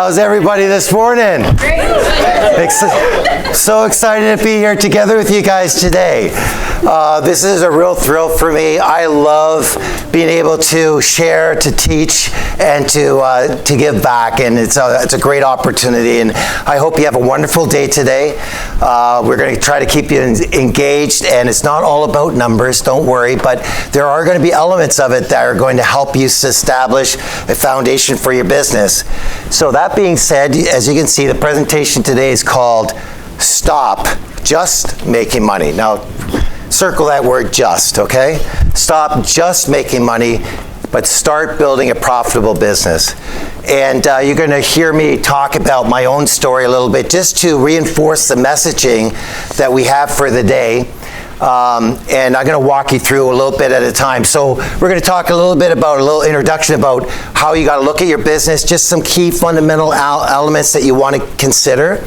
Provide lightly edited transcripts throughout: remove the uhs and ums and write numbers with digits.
How's everybody this morning? Great. So excited to be here together with you guys today. This is a real thrill for me. I love being able to share, to teach, and to give back, and it's a great opportunity. And I hope you have a wonderful day today. We're going to try to keep you engaged, and it's not all about numbers. Don't worry, but there are going to be elements of it that are going to help you establish a foundation for your business. So that being said, as you can see, the presentation today is called Stop Just Making Money. Now, circle that word just, okay? Stop just making money, but start building a profitable business. And you're going to hear me talk about my own story a little bit just to reinforce the messaging that we have for the day. And I'm going to walk you through a little bit at a time. So we're going to talk a little bit about a little introduction about how you got to look at your business, just some key fundamental elements that you want to consider.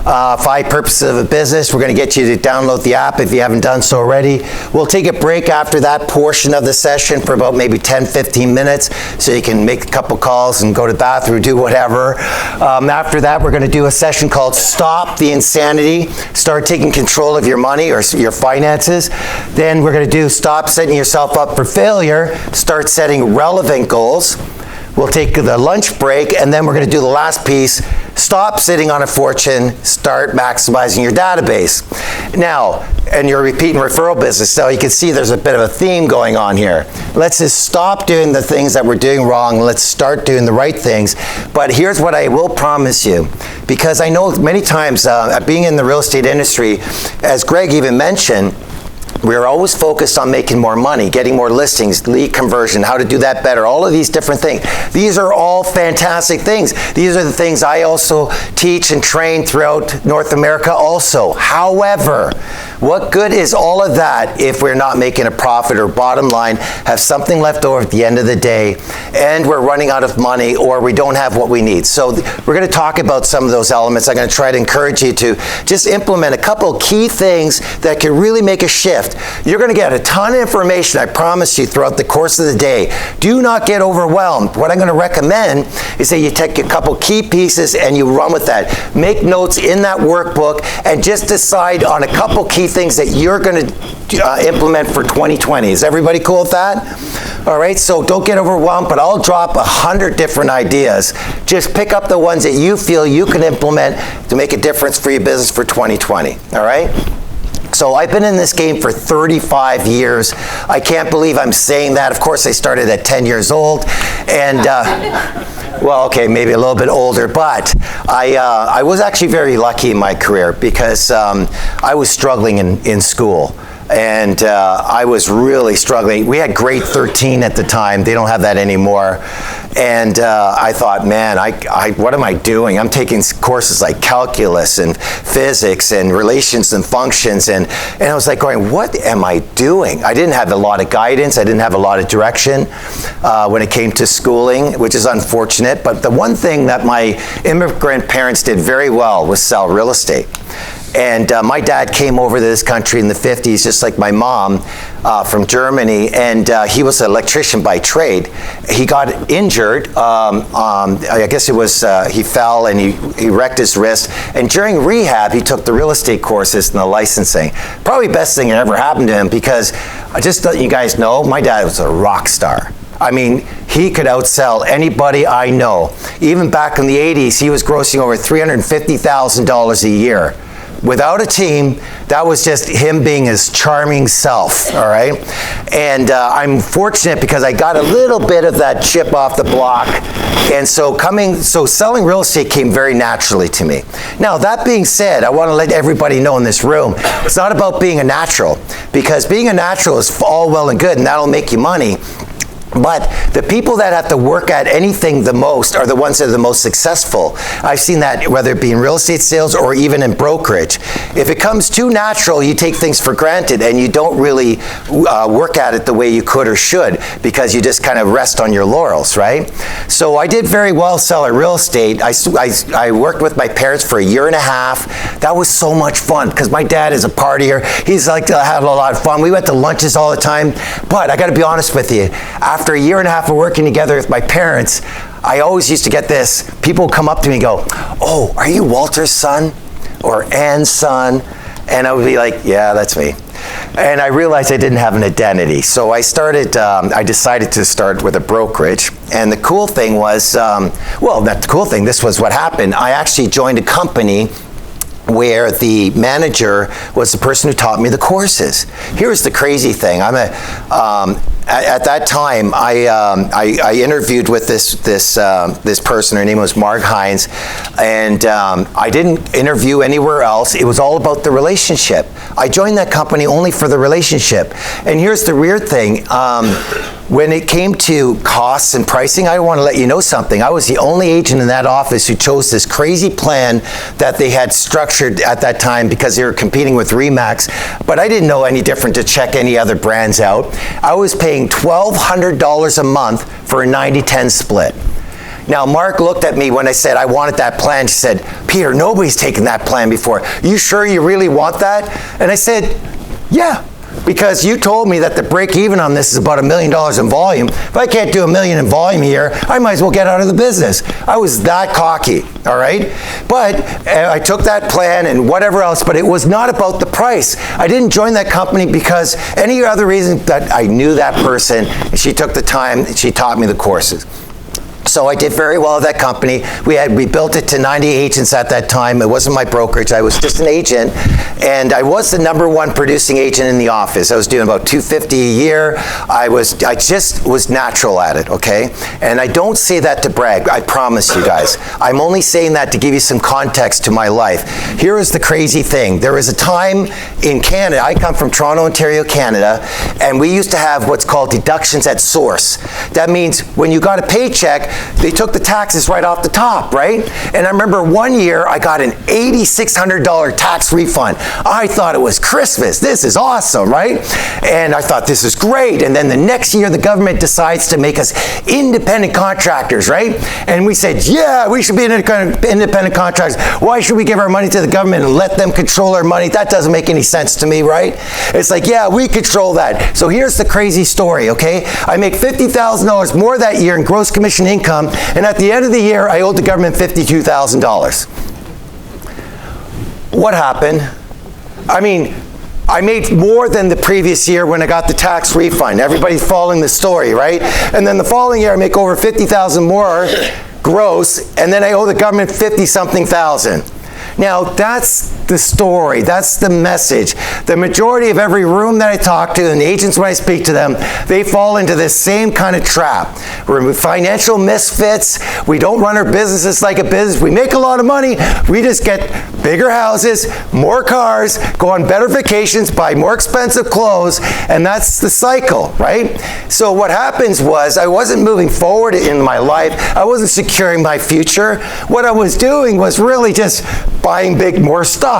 5 purposes of a business. We're going to get you to download the app if you haven't done so already. We'll take a break after that portion of the session for about maybe 10-15 minutes so you can make a couple calls and go to the bathroom, do whatever. After that, we're going to do a session called Stop the Insanity. Start taking control of your money or your finances. Then we're going to do Stop Setting Yourself Up for Failure. Start setting relevant goals. We'll take the lunch break, and then we're going to do the last piece. Stop sitting on a fortune. Start maximizing your database. Now, and your repeat and referral business. So you can see there's a bit of a theme going on here. Let's just stop doing the things that we're doing wrong. Let's start doing the right things. But here's what I will promise you, because I know many times being in the real estate industry, as Greg even mentioned, we're always focused on making more money, getting more listings, lead conversion, how to do that better, all of these different things. These are all fantastic things. These are the things I also teach and train throughout North America also. However, what good is all of that if we're not making a profit or bottom line, have something left over at the end of the day, and we're running out of money or we don't have what we need? So we're going to talk about some of those elements. I'm going to try to encourage you to just implement a couple key things that can really make a shift. You're going to get a ton of information, I promise you, throughout the course of the day. Do not get overwhelmed. What I'm going to recommend is that you take a couple key pieces and you run with that. Make notes in that workbook and just decide on a couple key things that you're going to implement for 2020. Is everybody cool with that? All right, so don't get overwhelmed, but I'll drop 100 different ideas. Just pick up the ones that you feel you can implement to make a difference for your business for 2020. All right? So I've been in this game for 35 years. I can't believe I'm saying that. Of course, I started at 10 years old. And, well, okay, maybe a little bit older. But I was actually very lucky in my career because I was struggling in school. And I was really struggling. We had grade 13 at the time. They don't have that anymore. And I thought, man, what am I doing? I'm taking courses like calculus and physics and relations and functions. And I was like going, what am I doing? I didn't have a lot of guidance. I didn't have a lot of direction when it came to schooling, which is unfortunate. But the one thing that my immigrant parents did very well was sell real estate. And my dad came over to this country in the 50s, just like my mom, from Germany, and he was an electrician by trade. He got injured. I guess it was, he fell and he wrecked his wrist. And during rehab, he took the real estate courses and the licensing. Probably best thing that ever happened to him, because I just let you guys know, my dad was a rock star. I mean, he could outsell anybody I know. Even back in the 80s, he was grossing over $350,000 a year. Without a team, that was just him being his charming self, all right? And I'm fortunate because I got a little bit of that chip off the block. And so selling real estate came very naturally to me. Now, that being said, I want to let everybody know in this room, it's not about being a natural, because being a natural is all well and good, and that'll make you money. But the people that have to work at anything the most are the ones that are the most successful. I've seen that whether it be in real estate sales or even in brokerage. If it comes too natural, you take things for granted and you don't really work at it the way you could or should, because you just kind of rest on your laurels, right? So I did very well selling real estate. I worked with my parents for 1.5 years. That was so much fun because my dad is a partier. He's like to have a lot of fun. We went to lunches all the time. But I got to be honest with you, after 1.5 years of working together with my parents, I always used to get this. People come up to me and go, "Oh, are you Walter's son or Ann's son?" And I would be like, "Yeah, that's me." And I realized I didn't have an identity. So I decided to start with a brokerage. And the cool thing was, well, not the cool thing, this was what happened. I actually joined a company where the manager was the person who taught me the courses. Here's the crazy thing. At that time, I interviewed with this person. Her name was Marg Hines, and I didn't interview anywhere else. It was all about the relationship. I joined that company only for the relationship. And here's the weird thing. When it came to costs and pricing, I want to let you know something. I was the only agent in that office who chose this crazy plan that they had structured at that time because they were competing with Remax, but I didn't know any different to check any other brands out. I was paying $1,200 a month for a 90-10 split. Now, Mark looked at me when I said I wanted that plan. She said, "Peter, nobody's taken that plan before. You sure you really want that?" And I said, "Yeah. Because you told me that the break even on this is about $1 million in volume. If I can't do $1 million in volume a year, I might as well get out of the business." I was that cocky, all right? But I took that plan and whatever else, but it was not about the price. I didn't join that company because any other reason that I knew that person, and she took the time, and she taught me the courses. So I did very well at that company. We built it to 90 agents at that time. It wasn't my brokerage. I was just an agent. And I was the #1 producing agent in the office. I was doing about $250 a year. I just was natural at it, okay? And I don't say that to brag. I promise you guys. I'm only saying that to give you some context to my life. Here is the crazy thing. There was a time in Canada, I come from Toronto, Ontario, Canada, and we used to have what's called deductions at source. That means when you got a paycheck, they took the taxes right off the top, right? And I remember one year I got an $8,600 tax refund. I thought it was Christmas. This is awesome, right? And I thought this is great. And then the next year the government decides to make us independent contractors, right? And we said, yeah, we should be independent contractors. Why should we give our money to the government and let them control our money? That doesn't make any sense to me, right? It's like, yeah, we control that. So here's the crazy story, okay? I make $50,000 more that year in gross commission income. And at the end of the year, I owed the government $52,000. What happened? I mean, I made more than the previous year when I got the tax refund. Everybody's following the story, right? And then the following year, I make over $50,000 more gross, and then I owe the government 50-something thousand. Now, that's the story. That's the message. The majority of every room that I talk to and the agents when I speak to them, they fall into this same kind of trap. We're financial misfits. We don't run our businesses like a business. We make a lot of money. We just get bigger houses, more cars, go on better vacations, buy more expensive clothes, and that's the cycle, right? So what happens was I wasn't moving forward in my life. I wasn't securing my future. What I was doing was really just buying more stuff.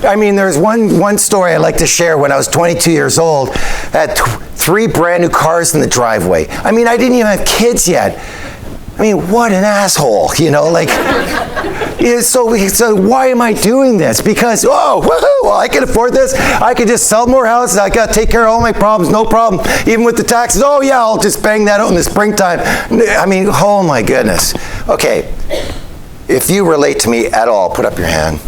I mean, there's one story I like to share. When I was 22 years old, I had 3 brand new cars in the driveway. I mean, I didn't even have kids yet. I mean, what an asshole, you know, like, so why am I doing this? Because, oh, woohoo, well, I can afford this. I can just sell more houses. I got to take care of all my problems, no problem. Even with the taxes, oh yeah, I'll just bang that out in the springtime. I mean, oh my goodness. Okay. If you relate to me at all, put up your hand.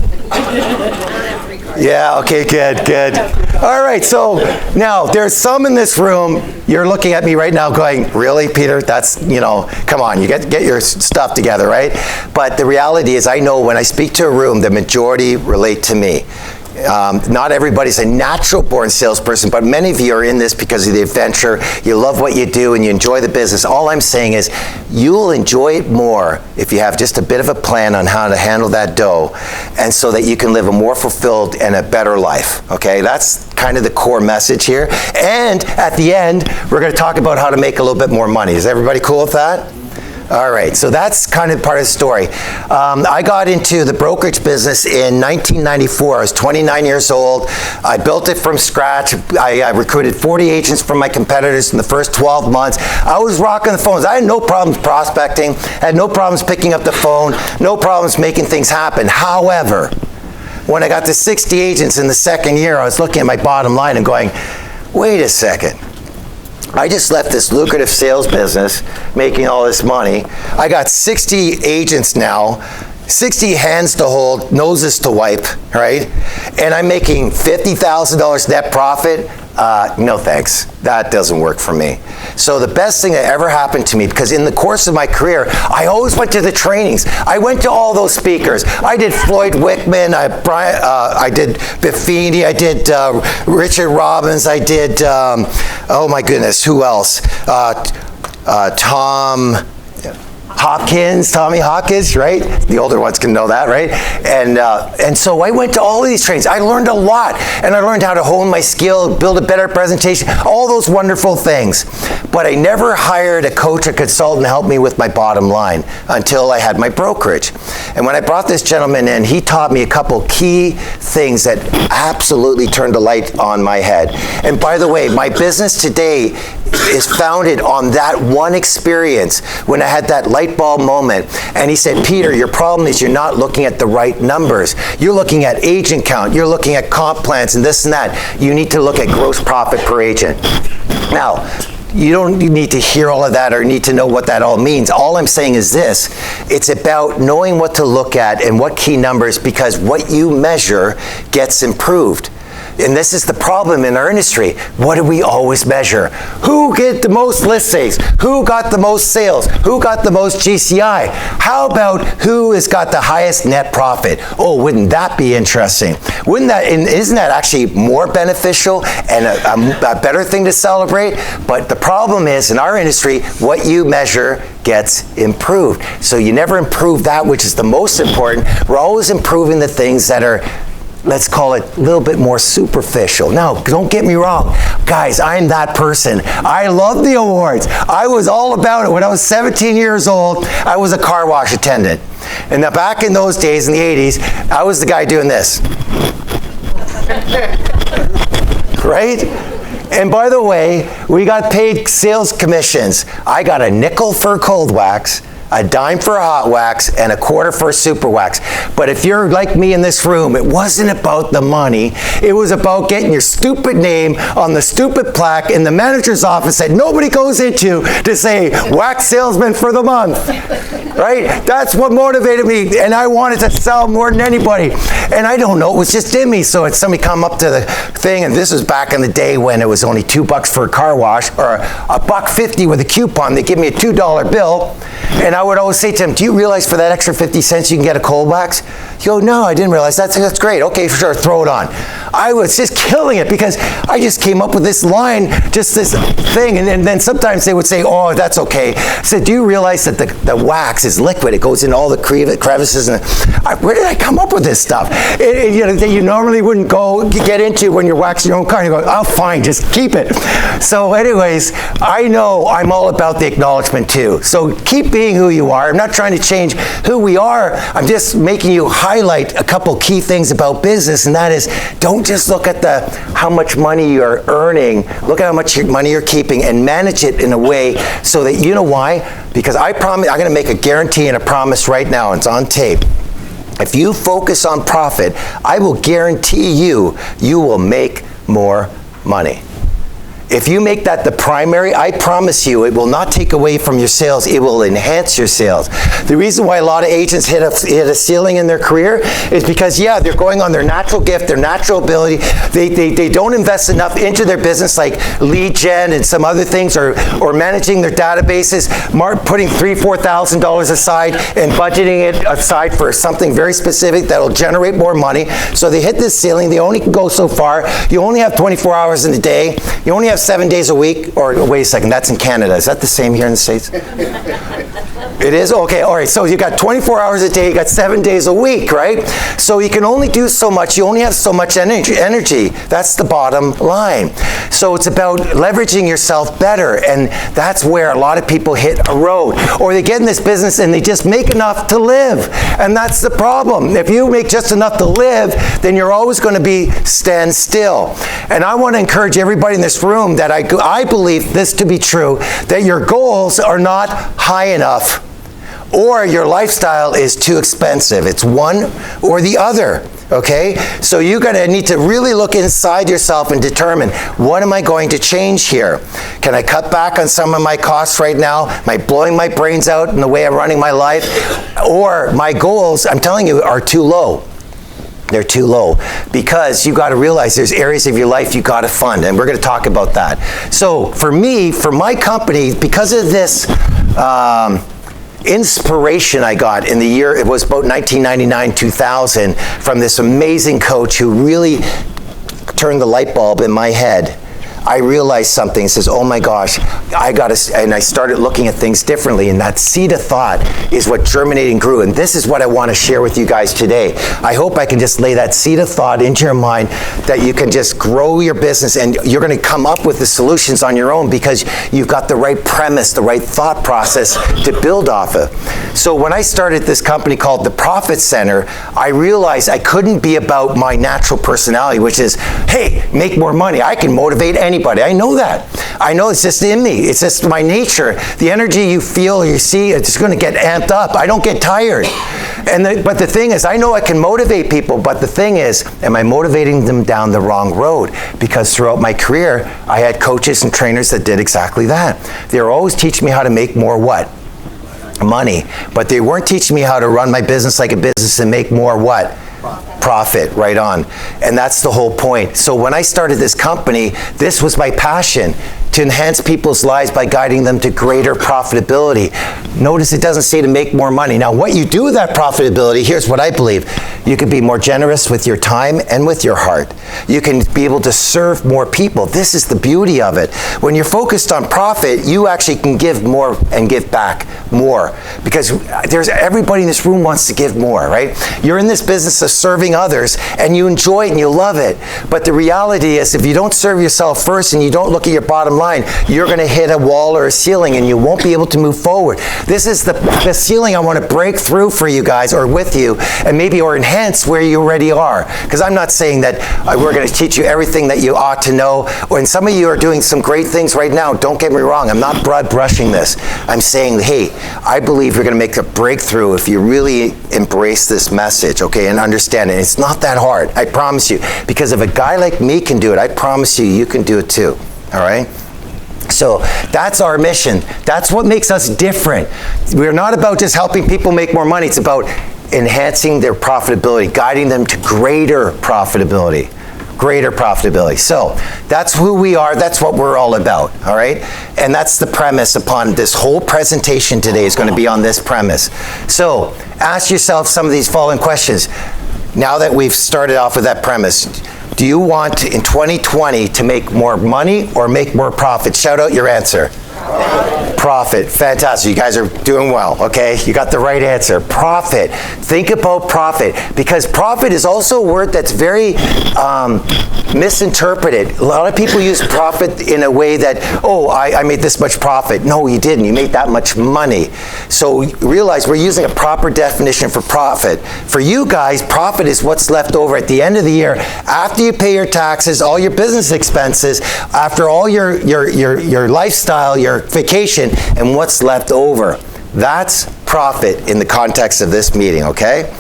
Yeah, okay, good. All right, so now there's some in this room, you're looking at me right now going, really, Peter? That's, you know, come on, you get your stuff together, right? But the reality is I know when I speak to a room, the majority relate to me. Not everybody's a natural born salesperson, but many of you are in this because of the adventure. You love what you do and you enjoy the business. All I'm saying is you'll enjoy it more if you have just a bit of a plan on how to handle that dough, and so that you can live a more fulfilled and a better life. Okay, that's kind of the core message here. And at the end, we're going to talk about how to make a little bit more money. Is everybody cool with that? All right, so that's kind of part of the story. I got into the brokerage business in 1994. I was 29 years old. I built it from scratch. I recruited 40 agents from my competitors in the first 12 months. I was rocking the phones. I had no problems prospecting, had no problems picking up the phone, no problems making things happen. However, when I got to 60 agents in the second year, I was looking at my bottom line and going, wait a second. I just left this lucrative sales business, making all this money. I got 60 agents now, 60 hands to hold, noses to wipe, right? And I'm making $50,000 net profit. No thanks, that doesn't work for me. So the best thing that ever happened to me, because in the course of my career, I always went to the trainings. I went to all those speakers. I did Floyd Wickman, I did Buffini, I did Richard Robbins, I did, oh my goodness, who else? Tommy Hawkins, right? The older ones can know that, right? And so I went to all of these trainings. I learned a lot, and I learned how to hone my skill, build a better presentation, all those wonderful things. But I never hired a coach or consultant to help me with my bottom line until I had my brokerage. And when I brought this gentleman in, he taught me a couple key things that absolutely turned a light on my head. And by the way, my business today is founded on that one experience when I had that light bulb moment. And he said, Peter, your problem is you're not looking at the right numbers. You're looking at agent count. You're looking at comp plans and this and that. You need to look at gross profit per agent. Now, you don't need to hear all of that or need to know what that all means. All I'm saying is this. It's about knowing what to look at and what key numbers, because what you measure gets improved. And this is the problem in our industry. What do we always measure? Who get the most listings? Who got the most sales? Who got the most GCI? How about who has got the highest net profit? Oh, wouldn't that be interesting? Isn't that actually more beneficial and a better thing to celebrate? But the problem is, in our industry, what you measure gets improved. So you never improve that which is the most important. We're always improving the things that are, let's call it, a little bit more superficial. Now, don't get me wrong. Guys, I'm that person. I love the awards. I was all about it. When I was 17 years old, I was a car wash attendant. And now back in those days, in the 80s, I was the guy doing this. Right? And by the way, we got paid sales commissions. I got a nickel for a cold wax, a dime for a hot wax, and a quarter for a super wax. But if you're like me in this room, it wasn't about the money. It was about getting your stupid name on the stupid plaque in the manager's office that nobody goes into to say, wax salesman for the month. Right? That's what motivated me, and I wanted to sell more than anybody. And I don't know, it was just in me. So it's somebody come up to the thing, and this was back in the day when it was only $2 for a car wash, or $1.50 with a coupon. They give me a $2 bill, and I would always say to him, do you realize for that extra 50 cents you can get a cold wax? He go, no, I didn't realize. That's great. Okay, sure, throw it on. I was just killing it because I just came up with this line, just this thing, and then sometimes they would say, oh, that's okay. I said, do you realize that the wax is liquid? It goes in all the crevices. And where did I come up with this stuff? That you normally wouldn't get into when you're waxing your own car. You go, oh, fine, just keep it. So anyways, I know I'm all about the acknowledgement too. So keep being who you are. I'm not trying to change who we are. I'm just making you highlight a couple key things about business, and that is, don't just look at how much money you're earning. Look at how much money you're keeping and manage it in a way so that, you know why? Because I promise, I'm going to make a guarantee and a promise right now, and it's on tape. If you focus on profit, I will guarantee you will make more money. If you make that the primary, I promise you, it will not take away from your sales. It will enhance your sales. The reason why a lot of agents hit a ceiling in their career is because, yeah, they're going on their natural gift, their natural ability. They don't invest enough into their business, like lead gen and some other things, or managing their databases, putting $3,000, $4,000 aside and budgeting it aside for something very specific that will generate more money. So they hit this ceiling. They only can go so far. You only have 24 hours in a day. You only have 7 days a week, or wait a second, that's in Canada. Is that the same here in the States? It is? Okay, all right. So you got 24 hours a day, you got 7 days a week, right? So you can only do so much, you only have so much energy. That's the bottom line. So it's about leveraging yourself better, and that's where a lot of people hit a road. Or they get in this business and they just make enough to live, and that's the problem. If you make just enough to live, then you're always going to be stand still. And I want to encourage everybody in this room that I believe this to be true, that your goals are not high enough, or your lifestyle is too expensive. It's one or the other. Okay? So you're going to need to really look inside yourself and determine, what am I going to change here? Can I cut back on some of my costs right now? Am I blowing my brains out in the way I'm running my life? Or my goals, I'm telling you, are too low. They're too low, because you got to realize there's areas of your life you got to fund, and we're going to talk about that. So for me, for my company, because of this inspiration I got in the year, it was about 1999, 2000, from this amazing coach who really turned the light bulb in my head. I realized something. It says, oh my gosh, and I started looking at things differently, and that seed of thought is what germinated and grew, and this is what I want to share with you guys today. I hope I can just lay that seed of thought into your mind, that you can just grow your business, and you're going to come up with the solutions on your own, because you've got the right premise, the right thought process to build off of. So when I started this company called the Profit Center, I realized I couldn't be about my natural personality, which is, hey, make more money. I can motivate anybody. I know that. I know it's just in me. It's just my nature. The energy you feel, you see, it's going to get amped up. I don't get tired. But the thing is, I know I can motivate people, but the thing is, am I motivating them down the wrong road? Because throughout my career, I had coaches and trainers that did exactly that. They were always teaching me how to make more what? Money. But they weren't teaching me how to run my business like a business and make more what? Profit, right on. And that's the whole point. So when I started this company, this was my passion, to enhance people's lives by guiding them to greater profitability. Notice it doesn't say to make more money. Now, what you do with that profitability, here's what I believe. You can be more generous with your time and with your heart. You can be able to serve more people. This is the beauty of it. When you're focused on profit, you actually can give more and give back more, because everybody in this room wants to give more, right? You're in this business of serving others, and you enjoy it and you love it. But the reality is, if you don't serve yourself first and you don't look at your bottom line, you're going to hit a wall or a ceiling, and you won't be able to move forward. This is the ceiling I want to break through for you guys, or with you, and maybe or enhance where you already are. Because I'm not saying that we're going to teach you everything that you ought to know. And some of you are doing some great things right now. Don't get me wrong. I'm not broad brushing this. I'm saying, hey, I believe you're going to make a breakthrough if you really embrace this message, okay, and understand it. It's not that hard, I promise you. Because if a guy like me can do it, I promise you, you can do it too. All right? So that's our mission. That's what makes us different. We're not about just helping people make more money. It's about enhancing their profitability, guiding them to greater profitability. Greater profitability. So that's who we are. That's what we're all about. All right? And that's the premise upon this whole presentation today is going to be on this premise. So ask yourself some of these following questions. Now that we've started off with that premise, do you want in 2020 to make more money or make more profit? Shout out your answer. Profit. Fantastic. You guys are doing well, okay? You got the right answer. Profit. Think about profit, because profit is also a word that's very misinterpreted. A lot of people use profit in a way that, oh, I made this much profit. No, you didn't. You made that much money. So realize we're using a proper definition for profit. For you guys, profit is what's left over at the end of the year, after you pay your taxes, all your business expenses, after all your lifestyle, your vacation, and what's left over. That's profit in the context of this meeting, okay?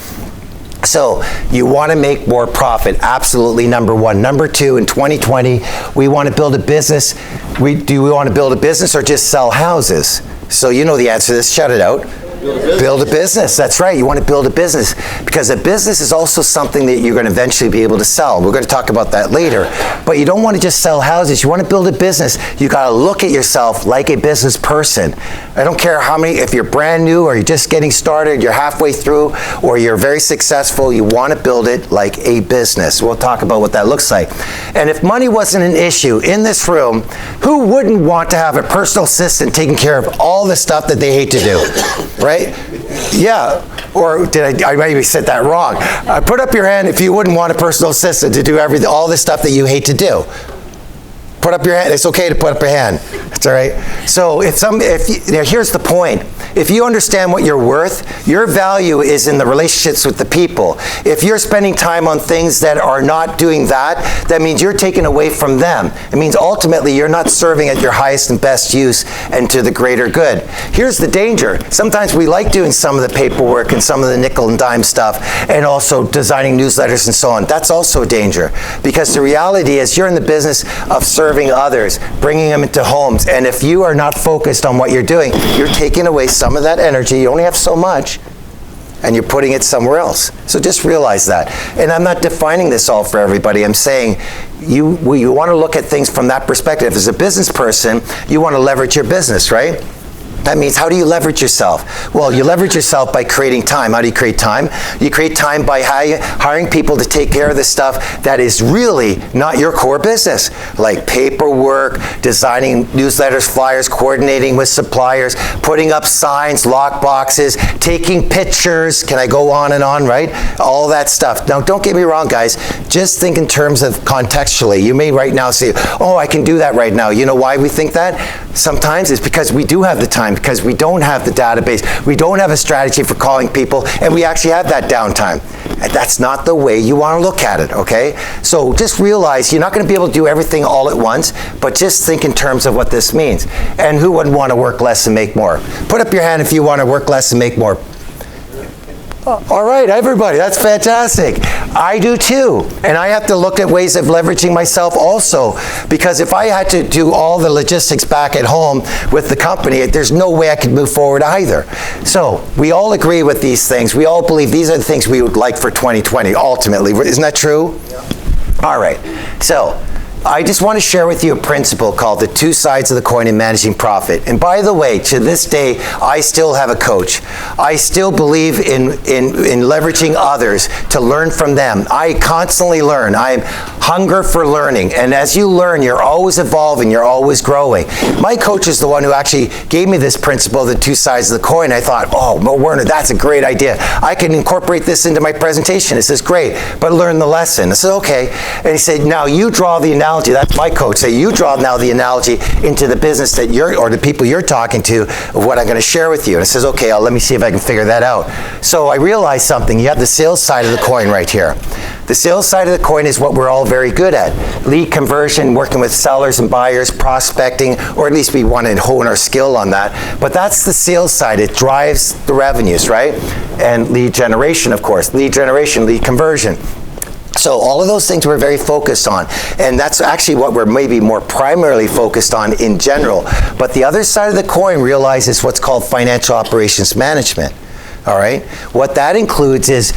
So you want to make more profit, absolutely, number one. Number two, in 2020, we want to build a business. Do we want to build a business or just sell houses? So you know the answer to this, shout it out. Build a business. That's right. You want to build a business, because a business is also something that you're going to eventually be able to sell. We're going to talk about that later. But you don't want to just sell houses. You want to build a business. You got to look at yourself like a business person. I don't care how many, if you're brand new or you're just getting started, you're halfway through, or you're very successful, you want to build it like a business. We'll talk about what that looks like. And if money wasn't an issue in this room, who wouldn't want to have a personal assistant taking care of all the stuff that they hate to do? Right? Yeah. Or did I maybe said that wrong? Put up your hand if you wouldn't want a personal assistant to do all the stuff that you hate to do. Put up your hand. It's okay to put up your hand. It's all right. So here's the point. If you understand what you're worth, your value is in the relationships with the people. If you're spending time on things that are not doing that, that means you're taking away from them. It means ultimately you're not serving at your highest and best use and to the greater good. Here's the danger. Sometimes we like doing some of the paperwork and some of the nickel and dime stuff and also designing newsletters and so on. That's also a danger, because the reality is you're in the business of serving others, bringing them into homes. And if you are not focused on what you're doing, you're taking away some of that energy. You only have so much, and you're putting it somewhere else. So just realize that. And I'm not defining this all for everybody. I'm saying you want to look at things from that perspective. As a business person, you want to leverage your business, right? That means, how do you leverage yourself? Well, you leverage yourself by creating time. How do you create time? You create time by hiring people to take care of the stuff that is really not your core business, like paperwork, designing newsletters, flyers, coordinating with suppliers, putting up signs, lock boxes, taking pictures. Can I go on and on, right? All that stuff. Now, don't get me wrong, guys. Just think in terms of contextually. You may right now say, oh, I can do that right now. You know why we think that? Sometimes it's because we do have the time, because we don't have the database, we don't have a strategy for calling people, and we actually have that downtime. And that's not the way you want to look at it, okay? So just realize you're not going to be able to do everything all at once, but just think in terms of what this means. And who wouldn't want to work less and make more? Put up your hand if you want to work less and make more. All right, everybody, that's fantastic. I do too. And I have to look at ways of leveraging myself also, because if I had to do all the logistics back at home with the company, there's no way I could move forward either. So we all agree with these things. We all believe these are the things we would like for 2020, ultimately. Isn't that true? Yeah. All right. So I just want to share with you a principle called the two sides of the coin in managing profit. And by the way, to this day, I still have a coach. I still believe in leveraging others to learn from them. I constantly learn. I'm hunger for learning. And as you learn, you're always evolving. You're always growing. My coach is the one who actually gave me this principle, the two sides of the coin. I thought, oh, Werner, that's a great idea. I can incorporate this into my presentation. He says, great, but learn the lesson. I said, okay. And he said, now you draw the analogy. That's my coach. So you draw now the analogy into the business that or the people you're talking to of what I'm going to share with you. And it says, okay, let me see if I can figure that out. So I realized something. You have the sales side of the coin right here. The sales side of the coin is what we're all very good at. Lead conversion, working with sellers and buyers, prospecting, or at least we want to hone our skill on that. But that's the sales side. It drives the revenues, right? And lead generation, of course. Lead generation, lead conversion. So all of those things we're very focused on, and that's actually what we're maybe more primarily focused on in general. But the other side of the coin realizes what's called financial operations management, all right? What that includes is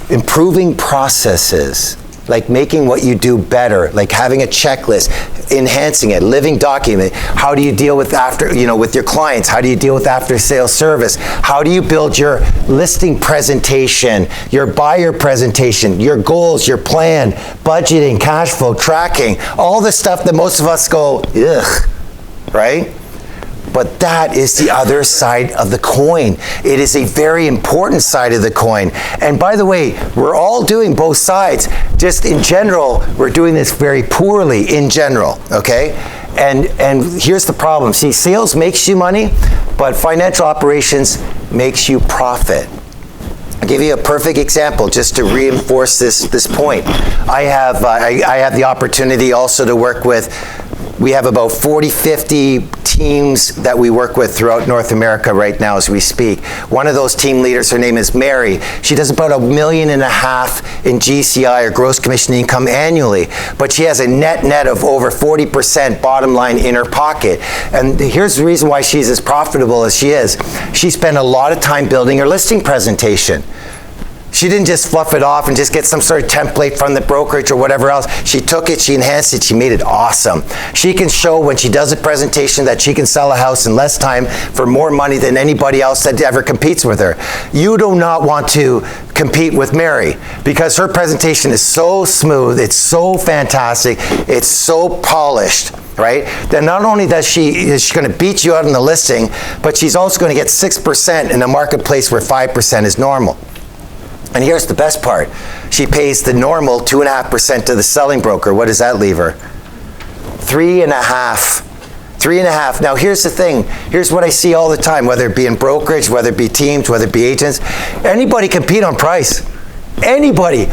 improving processes, like making what you do better, like having a checklist, enhancing it, living document. How do you deal with with your clients? How do you deal with after sales service? How do you build your listing presentation, your buyer presentation, your goals, your plan, budgeting, cash flow, tracking, all the stuff that most of us go, ugh, right? But that is the other side of the coin. It is a very important side of the coin. And by the way, we're all doing both sides. Just in general, we're doing this very poorly in general, okay? And here's the problem. See, sales makes you money, but financial operations makes you profit. I'll give you a perfect example just to reinforce this point. I have the opportunity also to work with, we have about 40, 50 teams that we work with throughout North America right now as we speak. One of those team leaders, her name is Mary. She does about $1.5 million in GCI, or gross commission income, annually, but she has a net of over 40% bottom line in her pocket. And here's the reason why she's as profitable as she is. She spent a lot of time building her listing presentation. She didn't just fluff it off and just get some sort of template from the brokerage or whatever else. She took it, she enhanced it, she made it awesome. She can show when she does a presentation that she can sell a house in less time for more money than anybody else that ever competes with her. You do not want to compete with Mary, because her presentation is so smooth, it's so fantastic, it's so polished, right? Then not only is she going to beat you out in the listing, but she's also going to get 6% in a marketplace where 5% is normal. And here's the best part. She pays the normal 2.5% to the selling broker. What does that leave her? 3.5 3.5. Now here's the thing. Here's what I see all the time, whether it be in brokerage, whether it be teams, whether it be agents. Anybody compete on price. Anybody.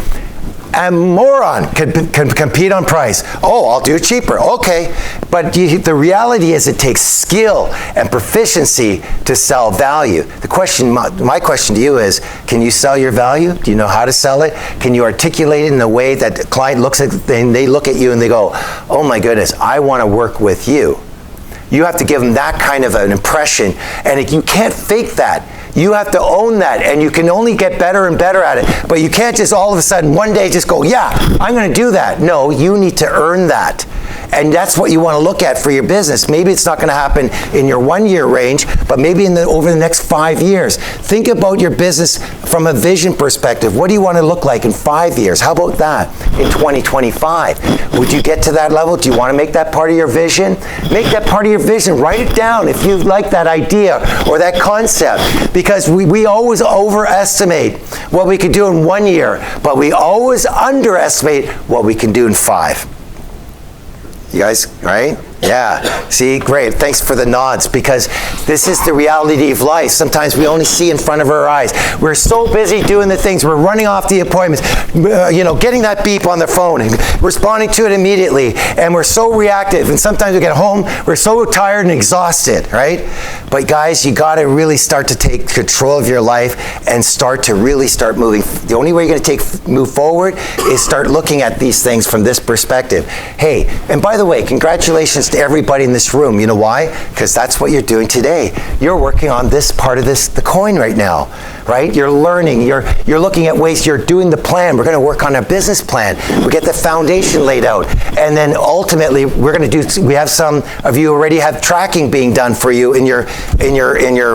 A moron can compete on price. Oh, I'll do it cheaper. Okay. But the reality is it takes skill and proficiency to sell value. The question, my question to you is, can you sell your value? Do you know how to sell it? Can you articulate it in a way that the client looks at, and they look at you and they go, oh my goodness, I want to work with you. You have to give them that kind of an impression, and you can't fake that. You have to own that, and you can only get better and better at it. But you can't just all of a sudden one day just go, yeah, I'm going to do that. No, you need to earn that. And that's what you want to look at for your business. Maybe it's not going to happen in your 1 year range, but maybe over the next 5 years. Think about your business from a vision perspective. What do you want to look like in 5 years? How about that in 2025? Would you get to that level? Do you want to make that part of your vision? Make that part of your vision. Write it down if you like that idea or that concept. Because we always overestimate what we can do in 1 year, but we always underestimate what we can do in 5. You guys, right? Yeah. See, great. Thanks for the nods, because this is the reality of life. Sometimes we only see in front of our eyes. We're so busy doing the things. We're running off the appointments, getting that beep on the phone and responding to it immediately. And we're so reactive. And sometimes we get home, we're so tired and exhausted, right? But guys, you got to really start to take control of your life and start moving. The only way you're going to move forward is start looking at these things from this perspective. Hey, and by the way, congratulations to everybody in this room. You know why? Because that's what you're doing today. You're working on this part of the coin right now, right? You're learning. You're looking at ways. You're doing the plan. We're going to work on a business plan. We get the foundation laid out, and then ultimately we're going to do. We have some of you already have tracking being done for you in your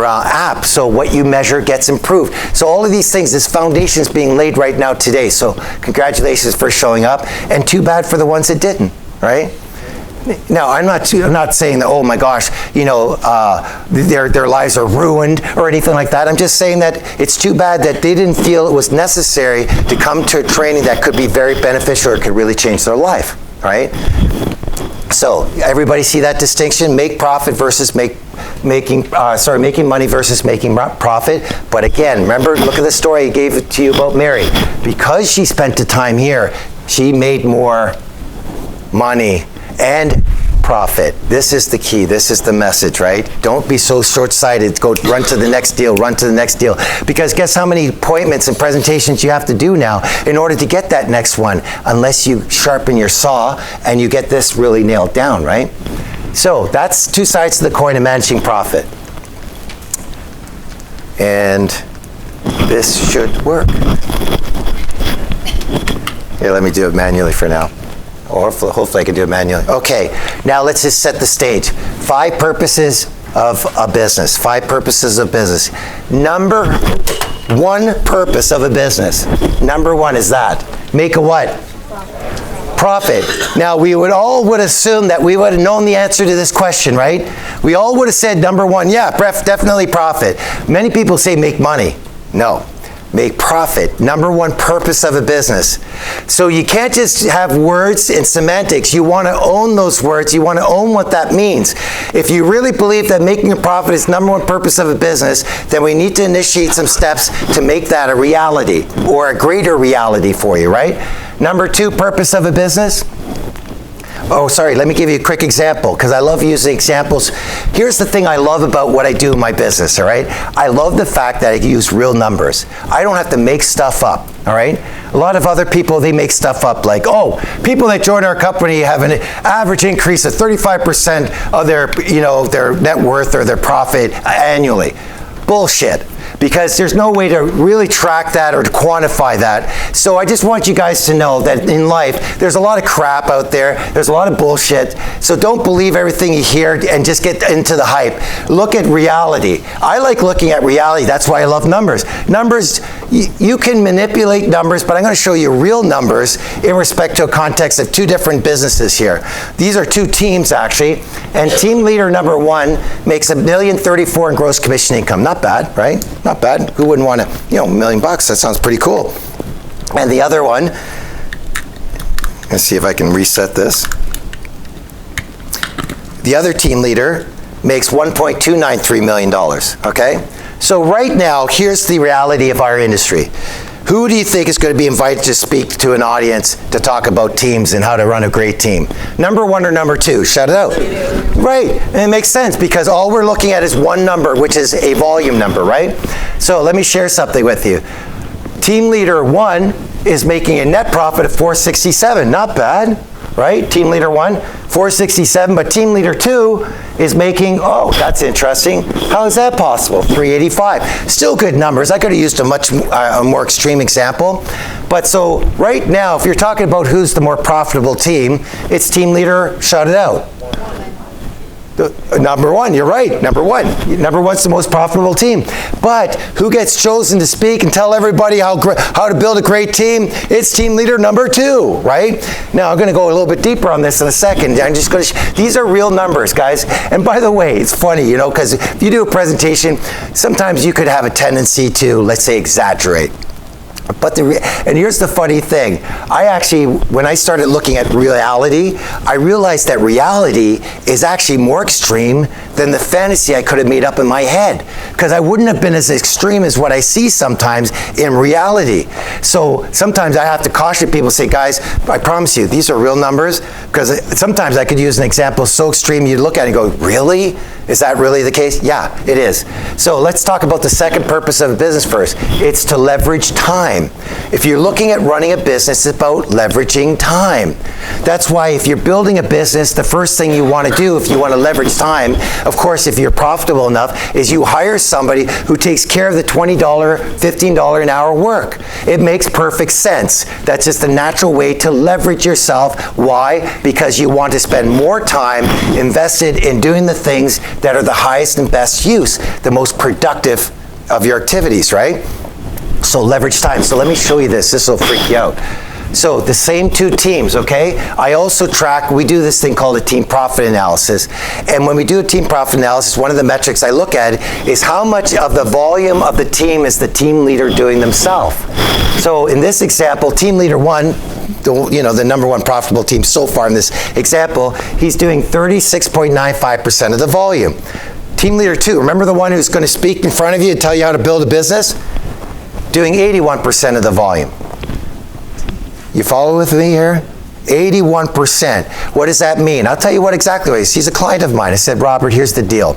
app. So what you measure gets improved. So all of these things, this foundation is being laid right now today. So congratulations for showing up, and too bad for the ones that didn't, right? Now, I'm not saying that, oh my gosh, their lives are ruined or anything like that. I'm just saying that it's too bad that they didn't feel it was necessary to come to a training that could be very beneficial or could really change their life, right? So, everybody see that distinction? Make profit versus making money versus making profit. But again, remember, look at the story I gave it to you about Mary. Because she spent the time here, she made more money and profit. This is the key. This is the message, right? Don't be so short-sighted. Go run to the next deal, run to the next deal. Because guess how many appointments and presentations you have to do now in order to get that next one, unless you sharpen your saw and you get this really nailed down, right? So that's two sides of the coin of managing profit. And this should work. Here, let me do it manually for now. Or hopefully I can do it manually. Okay, now let's just set the stage. 5 purposes of a business. 5 purposes of business. Number 1 purpose of a business. Number 1 is that. Make a what? Profit. Now we would assume that we would have known the answer to this question, right? We all would have said number 1, yeah, definitely profit. Many people say make money. No. Make profit. Number 1 purpose of a business. So you can't just have words and semantics. You want to own those words. You want to own what that means. If you really believe that making a profit is number 1 purpose of a business, then we need to initiate some steps to make that a reality or a greater reality for you, right? Number 2 purpose of a business. Oh, sorry, let me give you a quick example, because I love using examples. Here's the thing I love about what I do in my business, all right? I love the fact that I use real numbers. I don't have to make stuff up, all right? A lot of other people, they make stuff up like, oh, people that join our company have an average increase of 35% of their net worth or their profit annually. Bullshit. Because there's no way to really track that or to quantify that. So I just want you guys to know that in life, there's a lot of crap out there. There's a lot of bullshit. So don't believe everything you hear and just get into the hype. Look at reality. I like looking at reality. That's why I love numbers. Numbers, you can manipulate numbers, but I'm going to show you real numbers in respect to a context of 2 different businesses here. These are 2 teams, actually. And team leader number 1 makes $1,034,000 in gross commission income. Not bad, right? Not bad. Who wouldn't want $1 million? That sounds pretty cool. And the other one, let's see if I can reset this. The other team leader makes $1.293 million, okay? So right now, here's the reality of our industry. Who do you think is going to be invited to speak to an audience to talk about teams and how to run a great team? Number one or number two? Shout it out. Right, and it makes sense because all we're looking at is one number, which is a volume number, right? So let me share something with you. Team leader 1 is making a net profit of $467, not bad, right? Team leader 1, $467, but team leader 2 is making, oh, that's interesting. How is that possible? $385. Still good numbers. I could have used a much more extreme example. But so right now, if you're talking about who's the more profitable team, it's team leader, shout it out. Number 1, you're right, number 1. Number 1's the most profitable team. But who gets chosen to speak and tell everybody how to build a great team? It's team leader number 2, right? Now, I'm going to go a little bit deeper on this in a second. I'm just going to, these are real numbers, guys. And by the way, it's funny, you know, because if you do a presentation, sometimes you could have a tendency to, let's say, exaggerate. But and here's the funny thing. I actually, when I started looking at reality, I realized that reality is actually more extreme than the fantasy I could have made up in my head. Because I wouldn't have been as extreme as what I see sometimes in reality. So sometimes I have to caution people, say, guys, I promise you, these are real numbers. Because sometimes I could use an example so extreme you look at it and go, really? Is that really the case? Yeah, it is. So let's talk about the second purpose of a business first. It's to leverage time. If you're looking at running a business, it's about leveraging time. That's why if you're building a business, the first thing you want to do if you want to leverage time, of course, if you're profitable enough, is you hire somebody who takes care of the $20, $15 an hour work. It makes perfect sense. That's just a natural way to leverage yourself. Why? Because you want to spend more time invested in doing the things that are the highest and best use, the most productive of your activities, right? So leverage time. So let me show you this. This will freak you out. So the same two teams, okay? I also track, we do this thing called a team profit analysis. And when we do a team profit analysis, one of the metrics I look at is how much of the volume of the team is the team leader doing themselves. So in this example, team leader 1, the number 1 profitable team so far in this example, he's doing 36.95% of the volume. Team leader 2, remember the one who's going to speak in front of you and tell you how to build a business? Doing 81% of the volume. You follow with me here? 81%. What does that mean? I'll tell you what exactly it is. He's a client of mine. I said, Robert, here's the deal.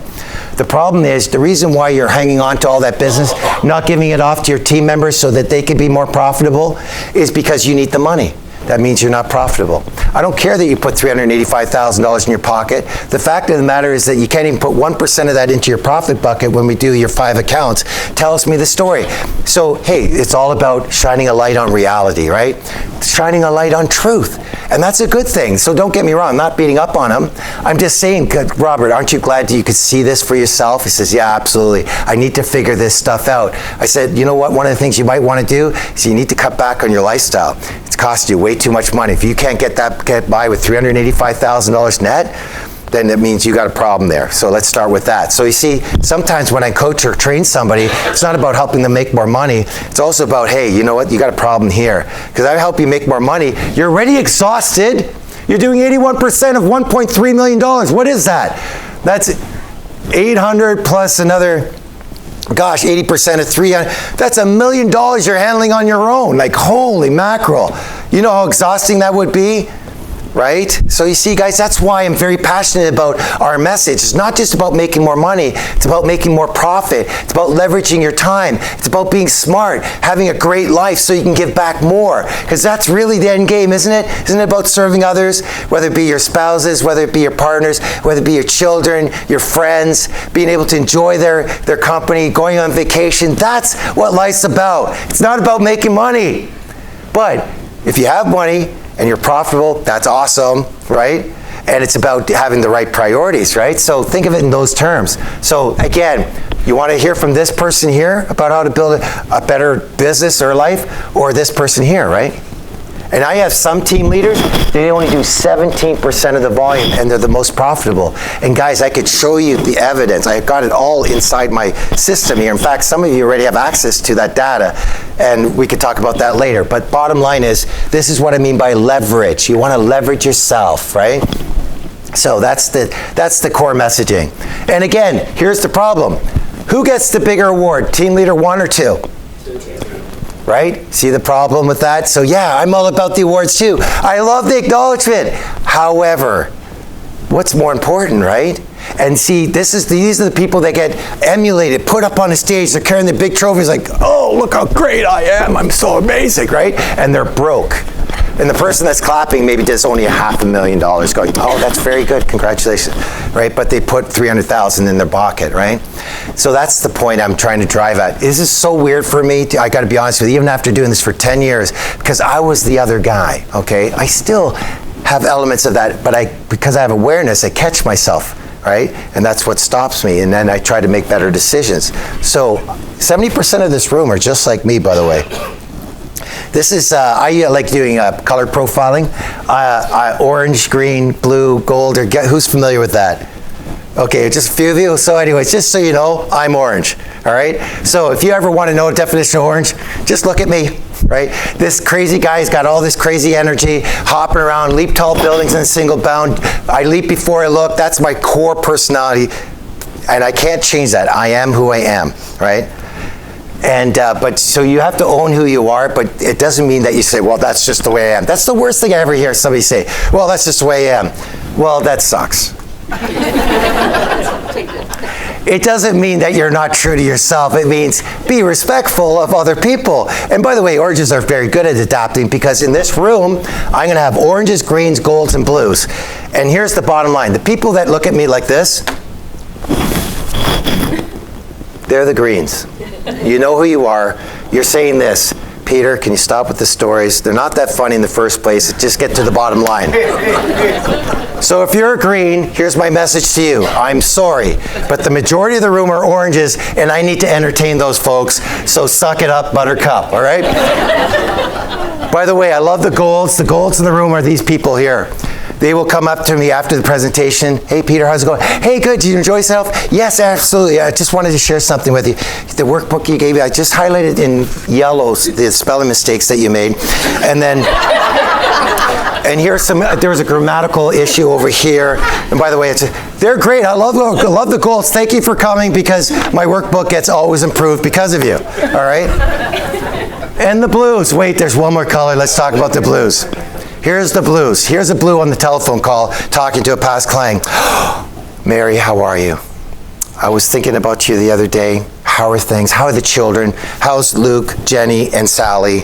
The problem is, the reason why you're hanging on to all that business, not giving it off to your team members so that they can be more profitable, is because you need the money. That means you're not profitable. I don't care that you put $385,000 in your pocket. The fact of the matter is that you can't even put 1% of that into your profit bucket when we do your 5 accounts. Tells me the story. So, hey, it's all about shining a light on reality, right? Shining a light on truth. And that's a good thing. So don't get me wrong, I'm not beating up on him. I'm just saying, Robert, aren't you glad you could see this for yourself? He says, yeah, absolutely. I need to figure this stuff out. I said, you know what? One of the things you might want to do is you need to cut back on your lifestyle. It's cost you way too much money. If you can't get by with $385,000 net, then it means you got a problem there. So let's start with that. So you see, sometimes when I coach or train somebody, it's not about helping them make more money. It's also about, hey, you know what? You got a problem here. Because I help you make more money. You're already exhausted. You're doing 81% of $1.3 million. What is that? That's 800 plus another, gosh, 80% of 300. That's $1 million you're handling on your own. Like, holy mackerel. You know how exhausting that would be? Right? So you see, guys, that's why I'm very passionate about our message. It's not just about making more money. It's about making more profit. It's about leveraging your time. It's about being smart, having a great life so you can give back more. Because that's really the end game, isn't it? Isn't it about serving others, whether it be your spouses, whether it be your partners, whether it be your children, your friends, being able to enjoy their company, going on vacation. That's what life's about. It's not about making money. But if you have money, and you're profitable, that's awesome, right? And it's about having the right priorities, right? So think of it in those terms. So again, you want to hear from this person here about how to build a better business or life, or this person here, right? And I have some team leaders, they only do 17% of the volume, and they're the most profitable. And guys, I could show you the evidence. I've got it all inside my system here. In fact, some of you already have access to that data, and we could talk about that later. But bottom line is, this is what I mean by leverage. You want to leverage yourself, right? So that's the core messaging. And again, here's the problem. Who gets the bigger award? Team leader 1 or 2? Right? See the problem with that? So yeah, I'm all about the awards too. I love the acknowledgement. However, what's more important, right? And see, these are the people that get emulated, put up on a stage, they're carrying the big trophies like, oh, look how great I am, I'm so amazing, right? And they're broke. And the person that's clapping maybe does only $500,000 going, oh, that's very good, congratulations, right? But they put $300,000 in their pocket, right? So that's the point I'm trying to drive at. This is so weird for me, I gotta be honest with you, even after doing this for 10 years, because I was the other guy, okay? I still have elements of that, but because I have awareness, I catch myself, right? And that's what stops me, and then I try to make better decisions. So 70% of this room are just like me, by the way. This is, I like doing color profiling. Orange, green, blue, gold, or who's familiar with that? Okay, just a few of you. So anyways, just so you know, I'm orange, all right? So if you ever want to know a definition of orange, just look at me, right? This crazy guy's got all this crazy energy, hopping around, leap tall buildings in a single bound. I leap before I look. That's my core personality, and I can't change that. I am who I am, right? And but so you have to own who you are, but it doesn't mean that you say, well, that's just the way I am. That's the worst thing I ever hear somebody say, well, that's just the way I am. Well, that sucks. It doesn't mean that you're not true to yourself. It means be respectful of other people. And by the way, oranges are very good at adapting, because in this room, I'm going to have oranges, greens, golds, and blues. And here's the bottom line. The people that look at me like this, they're the greens. You know who you are. You're saying this, Peter, can you stop with the stories? They're not that funny in the first place. Just get to the bottom line. So if you're a green, here's my message to you. I'm sorry, but the majority of the room are oranges, and I need to entertain those folks, so suck it up, buttercup, all right? By the way, I love the golds. The golds in the room are these people here. They will come up to me after the presentation. Hey, Peter, how's it going? Hey, good. Did you enjoy yourself? Yes, absolutely. I just wanted to share something with you. The workbook you gave me, I just highlighted in yellow the spelling mistakes that you made. And then, and here's there was a grammatical issue over here. And by the way, they're great. I love the goals. Thank you for coming, because my workbook gets always improved because of you. All right? And the blues. Wait, there's one more color. Let's talk about the blues. Here's the blues. Here's a blue on the telephone call talking to a past client. Mary, how are you? I was thinking about you the other day. How are things? How are the children? How's Luke, Jenny, and Sally?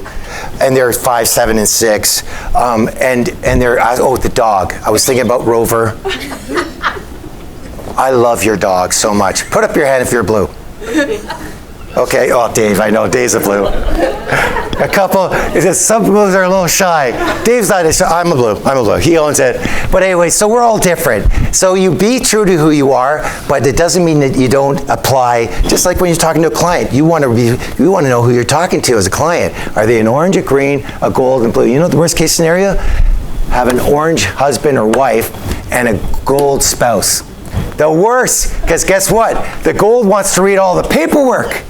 And they're 5, 7, and 6. And they're, oh, the dog. I was thinking about Rover. I love your dog so much. Put up your hand if you're blue. Okay, oh, Dave, I know, Dave's a blue. A couple, some blues are a little shy. Dave's not as shy. I'm a blue, he owns it. But anyway, so we're all different. So you be true to who you are, but it doesn't mean that you don't apply, just like when you're talking to a client, you want to know who you're talking to as a client. Are they an orange, a green, a gold, and blue? You know the worst case scenario? Have an orange husband or wife and a gold spouse. The worst, because guess what? The gold wants to read all the paperwork.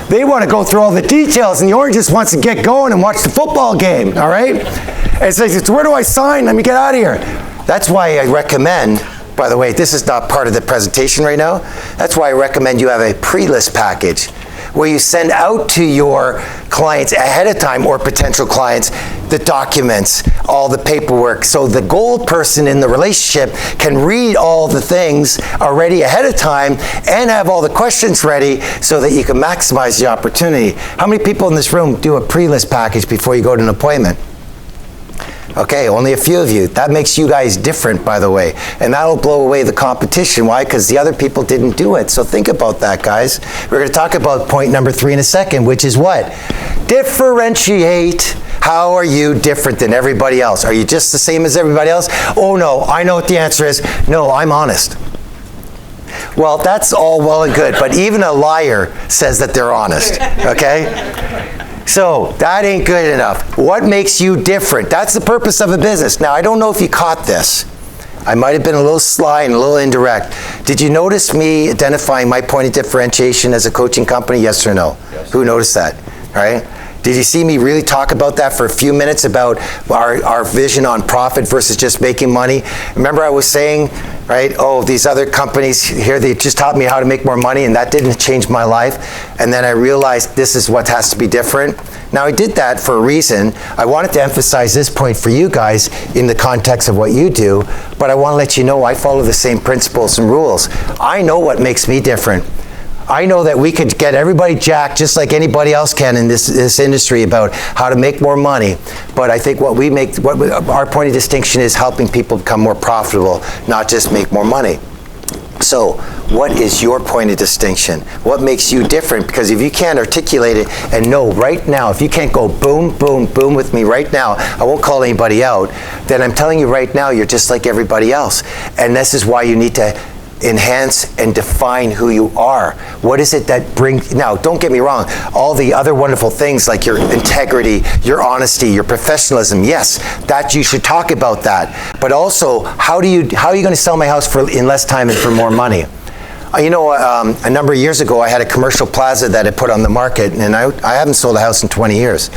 They want to go through all the details, and the orange just wants to get going and watch the football game, all right? And it's like, where do I sign? Let me get out of here. That's why I recommend, by the way, this is not part of the presentation right now. That's why I recommend you have a pre-list package where you send out to your clients ahead of time, or potential clients, the documents, all the paperwork, so the gold person in the relationship can read all the things already ahead of time and have all the questions ready so that you can maximize the opportunity. How many people in this room do a pre-list package before you go to an appointment? Okay, only a few of you. That makes you guys different, by the way. And that'll blow away the competition. Why? Because the other people didn't do it. So think about that, guys. We're going to talk about point number 3 in a second, which is what? Differentiate. How are you different than everybody else? Are you just the same as everybody else? Oh, no, I know what the answer is. No, I'm honest. Well, that's all well and good, but even a liar says that they're honest, okay? So that ain't good enough. What makes you different? That's the purpose of a business. Now, I don't know if you caught this. I might have been a little sly and a little indirect. Did you notice me identifying my point of differentiation as a coaching company? Yes or no? Yes. Who noticed that? All right? Did you see me really talk about that for a few minutes about our vision on profit versus just making money? Remember I was saying, right, oh, these other companies here, they just taught me how to make more money, and that didn't change my life. And then I realized this is what has to be different. Now, I did that for a reason. I wanted to emphasize this point for you guys in the context of what you do, but I want to let you know I follow the same principles and rules. I know what makes me different. I know that we could get everybody jacked just like anybody else can in this industry about how to make more money. But I think our point of distinction is helping people become more profitable, not just make more money. So, what is your point of distinction? What makes you different? Because if you can't articulate it and know right now, if you can't go boom, boom, boom with me right now, I won't call anybody out, then I'm telling you right now, you're just like everybody else. And this is why you need to enhance and define who you are. What is it that brings, now don't get me wrong, all the other wonderful things like your integrity, your honesty, your professionalism, yes, that you should talk about that. But also, how are you going to sell my house in less time and for more money? You know, a number of years ago, I had a commercial plaza that I put on the market, and I haven't sold a house in 20 years.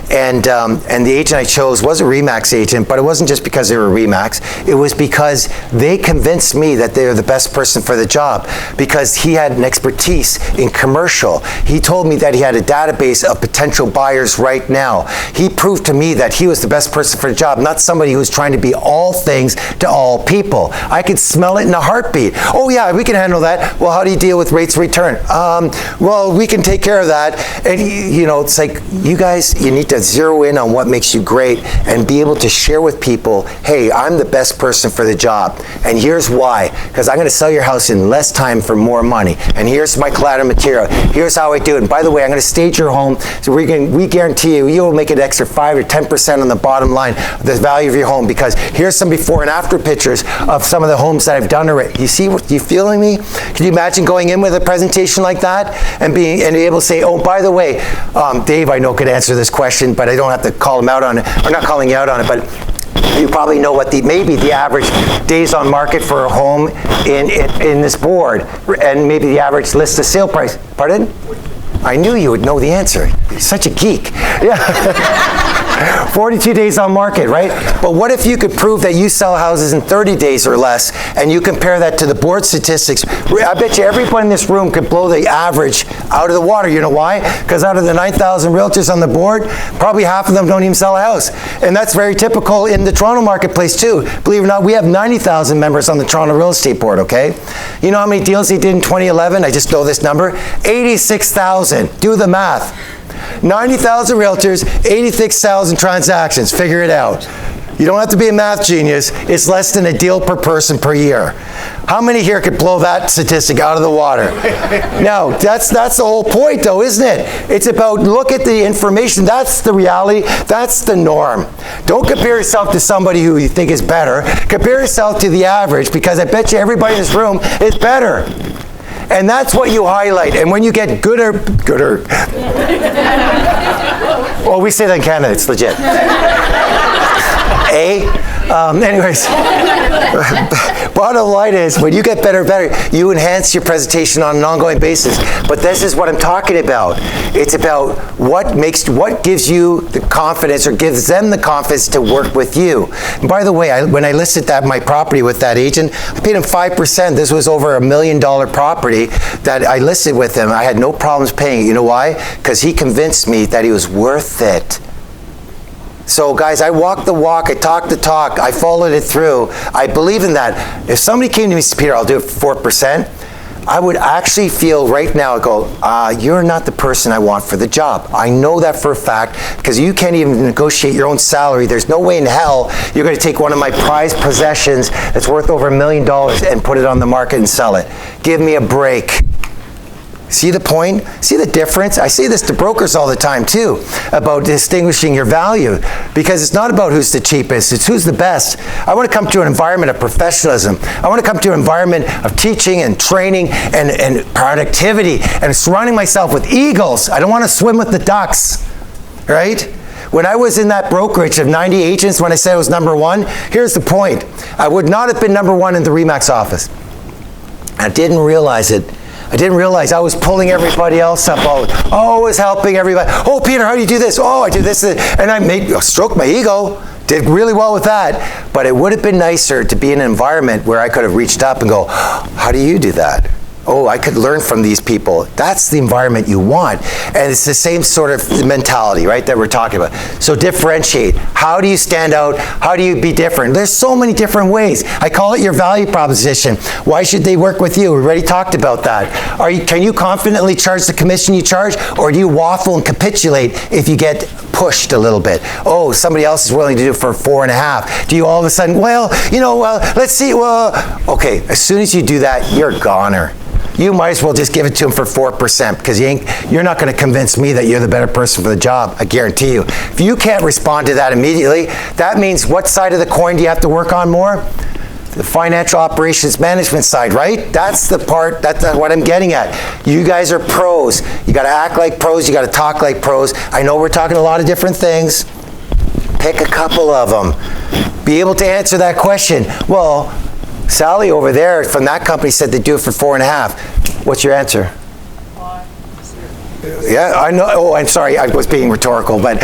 And the agent I chose was a RE/MAX agent, but it wasn't just because they were RE/MAX. It was because they convinced me that they were the best person for the job, because he had an expertise in commercial. He told me that he had a database of potential buyers right now. He proved to me that he was the best person for the job, not somebody who was trying to be all things to all people. I could smell it in a heartbeat. Oh yeah, we can handle that. Well, how do you deal with rates of return? Well, we can take care of that. And you know, it's like, you guys, you need to zero in on what makes you great and be able to share with people, hey, I'm the best person for the job. And here's why. Because I'm going to sell your house in less time for more money. And here's my collateral material. Here's how I do it. And by the way, I'm going to stage your home. So we guarantee you'll make an extra 5 or 10% on the bottom line of the value of your home, because here's some before and after pictures of some of the homes that I've done already. You see, you feeling me? Can you imagine going in with a presentation like that and being able to say, oh, by the way, Dave, I know could answer this question, but I don't have to call him out on it. I'm not calling you out on it, but you probably know what maybe the average days on market for a home in this board, and maybe the average list of sale price. Pardon? I knew you would know the answer. You're such a geek. Yeah. 42 days on market, right? But what if you could prove that you sell houses in 30 days or less, and you compare that to the board statistics? I bet you everybody in this room could blow the average out of the water. You know why? Because out of the 9,000 realtors on the board, probably half of them don't even sell a house. And that's very typical in the Toronto marketplace too. Believe it or not, we have 90,000 members on the Toronto Real Estate Board, okay? You know how many deals they did in 2011? I just know this number. 86,000. Do the math. 90,000 realtors, 86,000 transactions. Figure it out. You don't have to be a math genius. It's less than a deal per person per year. How many here could blow that statistic out of the water? Now, that's the whole point though, isn't it? It's about, look at the information. That's the reality. That's the norm. Don't compare yourself to somebody who you think is better. Compare yourself to the average, because I bet you everybody in this room is better. And that's what you highlight. And when you get gooder. Well, we say that in Canada, it's legit. Anyways, bottom line is, when you get better, you enhance your presentation on an ongoing basis. But this is what I'm talking about. It's about what gives you the confidence, or gives them the confidence to work with you. And by the way, when I listed my property with that agent, I paid him 5%. This was over $1 million property that I listed with him. I had no problems paying it. You know why? Because he convinced me that he was worth it. So guys, I walked the walk, I talked the talk, I followed it through. I believe in that. If somebody came to me and said, Peter, I'll do it for 4%, I would actually feel right now, you're not the person I want for the job. I know that for a fact, because you can't even negotiate your own salary. There's no way in hell you're going to take one of my prized possessions that's worth over $1 million and put it on the market and sell it. Give me a break. See the point? See the difference? I say this to brokers all the time too, about distinguishing your value, because it's not about who's the cheapest, it's who's the best. I want to come to an environment of professionalism. I want to come to an environment of teaching and training and productivity, and surrounding myself with eagles. I don't want to swim with the ducks, right? When I was in that brokerage of 90 agents, when I said I was number one, here's the point. I would not have been number one in the RE/MAX office. I didn't realize it I didn't realize I was pulling everybody else up. I was helping everybody. Oh, Peter, how do you do this? Oh, I do this. And I stroked my ego. Did really well with that. But it would have been nicer to be in an environment where I could have reached up and go, how do you do that? Oh, I could learn from these people. That's the environment you want. And it's the same sort of mentality, right, that we're talking about. So differentiate. How do you stand out? How do you be different? There's so many different ways. I call it your value proposition. Why should they work with you? We already talked about that. Can you confidently charge the commission you charge, or do you waffle and capitulate if you get pushed a little bit? Oh, somebody else is willing to do it for 4.5. Do you all of a sudden, let's see, okay, as soon as you do that, you're a goner. You might as well just give it to them for 4% because you're not going to convince me that you're the better person for the job, I guarantee you. If you can't respond to that immediately, that means what side of the coin do you have to work on more? The financial operations management side, right? That's the part, that's what I'm getting at. You guys are pros. You got to act like pros. You got to talk like pros. I know we're talking a lot of different things. Pick a couple of them. Be able to answer that question. Well, Sally over there from that company said they do it for 4.5. What's your answer? Yeah, I know. Oh, I'm sorry. I was being rhetorical, but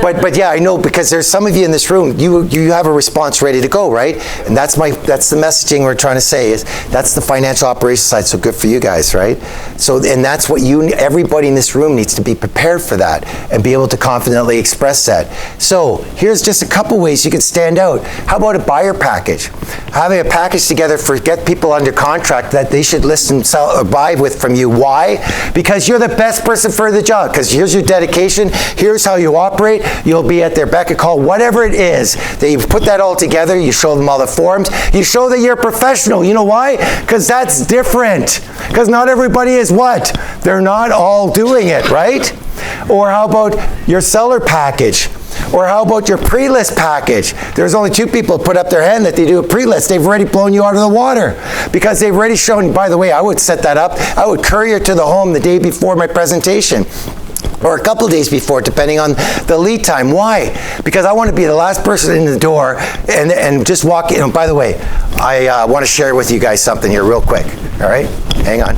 but yeah, I know, because there's some of you in this room. You have a response ready to go, right? And that's the messaging we're trying to say is that's the financial operations side. So good for you guys, right? So and that's what everybody in this room needs to be prepared for that and be able to confidently express that. So here's just a couple ways you can stand out. How about a buyer package? Having a package together get people under contract that they should list and sell or buy with from you. Why? Because you're the best person for the job, because here's your dedication, here's how you operate, you'll be at their beck and call, whatever it is. They put that all together, you show them all the forms, you show that you're a professional. You know why? Because that's different. Because not everybody is what? They're not all doing it, right? Or how about your seller package? Or how about your pre-list package? There's only 2 people put up their hand that they do a pre-list. They've already blown you out of the water because they've already shown. By the way, I would set that up. I would courier to the home the day before my presentation, or a couple of days before, depending on the lead time. Why? Because I want to be the last person in the door and just walk in. And by the way, I want to share with you guys something here real quick. All right? Hang on.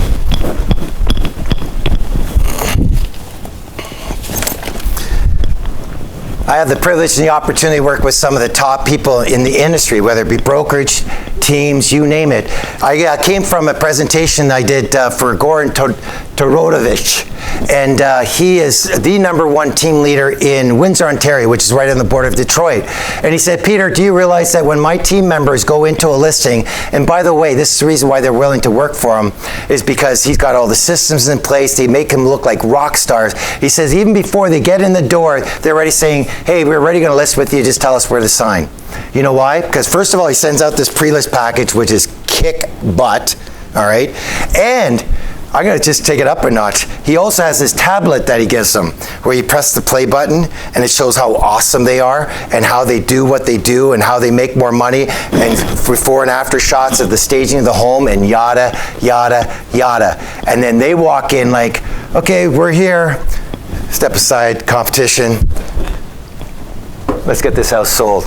I have the privilege and the opportunity to work with some of the top people in the industry, whether it be brokerage, teams, you name it. I came from a presentation I did for Goran Todorovic, and he is the #1 team leader in Windsor, Ontario, which is right on the border of Detroit. And he said, Peter, do you realize that when my team members go into a listing, and by the way, this is the reason why they're willing to work for him, is because he's got all the systems in place. They make him look like rock stars. He says even before they get in the door, they're already saying, hey, we're already going to list with you, just tell us where to sign. You know why? Because first of all, he sends out this pre-list package, which is kick butt, all right? And I'm going to just take it up a notch. He also has this tablet that he gives them where you press the play button and it shows how awesome they are and how they do what they do and how they make more money, and before and after shots of the staging of the home and yada, yada, yada. And then they walk in like, okay, we're here. Step aside, competition. Let's get this house sold.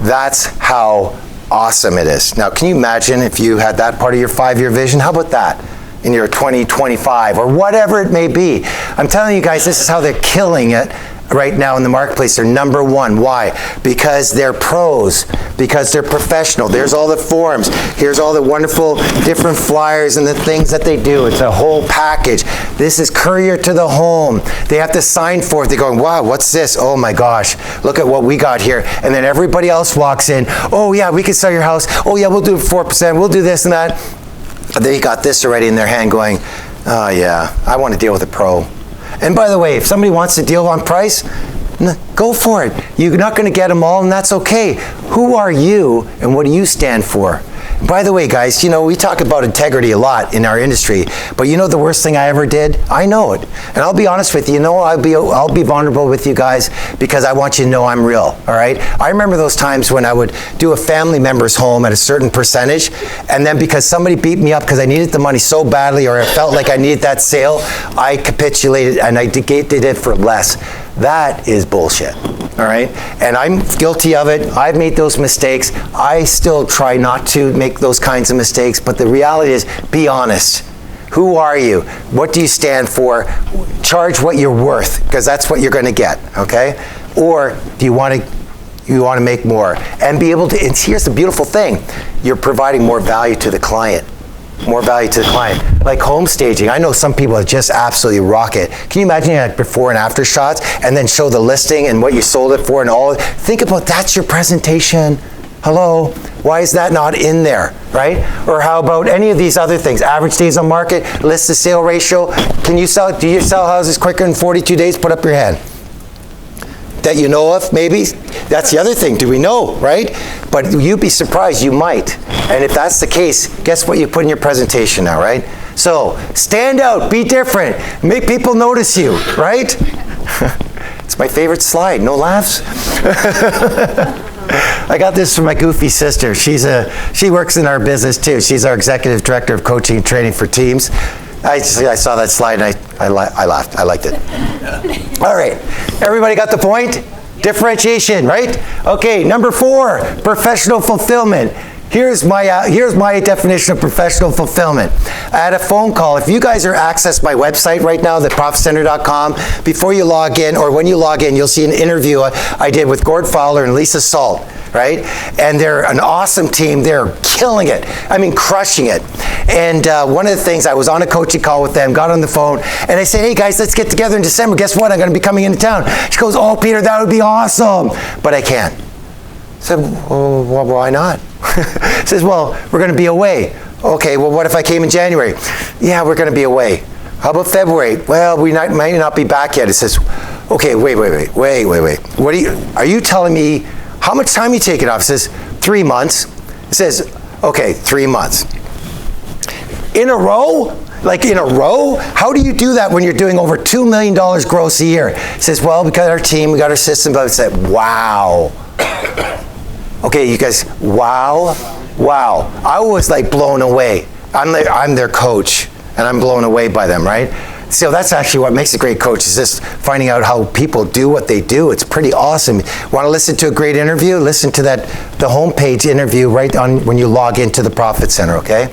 That's how awesome it is. Now, can you imagine if you had that part of your 5-year vision? How about that in your 2025 or whatever it may be? I'm telling you guys, this is how they're killing it right now in the marketplace. They're #1. Why? Because they're pros, because they're professional. There's all the forms. Here's all the wonderful different flyers and the things that they do. It's a whole package. This is courier to the home. They have to sign for it. They're going, wow, what's this? Oh my gosh, look at what we got here. And then everybody else walks in. Oh yeah, we can sell your house. Oh yeah, we'll do 4%. We'll do this and that. They got this already in their hand going, oh yeah, I want to deal with a pro. And by the way, if somebody wants to deal on price, go for it. You're not going to get them all, and that's okay. Who are you, and what do you stand for? By the way, guys, you know, we talk about integrity a lot in our industry, but you know the worst thing I ever did? I know it. And I'll be honest with you, you know, I'll be vulnerable with you guys because I want you to know I'm real, all right? I remember those times when I would do a family member's home at a certain percentage, and then because somebody beat me up because I needed the money so badly or I felt like I needed that sale, I capitulated and I did it for less. That is bullshit, all right? And I'm guilty of it. I've made those mistakes. I still try not to make those kinds of mistakes, but the reality is, be honest. Who are you? What do you stand for? Charge what you're worth, because that's what you're going to get, okay? Or do you want to make more? And be able to, and here's the beautiful thing, you're providing more value to the client. More value to the client. Like home staging, I know some people that just absolutely rock it. Can you imagine like before and after shots and then show the listing and what you sold it for and all? Think about that's your presentation. Hello, why is that not in there, right? Or how about any of these other things? Average days on market, list to sale ratio. Do you sell houses quicker than 42 days? Put up your hand. That you know of, maybe? That's the other thing. Do we know, right? But you'd be surprised, you might. And if that's the case, guess what you put in your presentation now, right? So, stand out, be different, make people notice you, right? It's my favorite slide, no laughs? I got this from my goofy sister. She works in our business too. She's our executive director of coaching and training for teams. I saw that slide and I laughed. I liked it. All right, everybody got the point? Differentiation, right? Okay, number 4, professional fulfillment. Here's my definition of professional fulfillment. I had a phone call. If you guys are accessing my website right now, theprofitcenter.com, before you log in, or when you log in, you'll see an interview I did with Gord Fowler and Lisa Salt, right? And they're an awesome team. They're killing it. I mean, crushing it. And one of the things, I was on a coaching call with them, got on the phone, and I said, hey guys, let's get together in December. Guess what? I'm going to be coming into town. She goes, oh, Peter, that would be awesome. But I can't. I said, well, why not? Says, well, we're going to be away. Okay, well, what if I came in January? Yeah, we're going to be away. How about February? Well, we might not be back yet. It says, okay, wait. What are you telling me, how much time are you taking off? It says, 3 months. It says, okay, 3 months. In a row? Like in a row? How do you do that when you're doing over $2 million gross a year? It says, well, we got our team, we got our system, but I said, wow. Okay, you guys, wow. I was like blown away. I'm their coach, and I'm blown away by them, right? So that's actually what makes a great coach, is just finding out how people do what they do. It's pretty awesome. Want to listen to a great interview? Listen to the homepage interview right on when you log into the Profit Center, okay?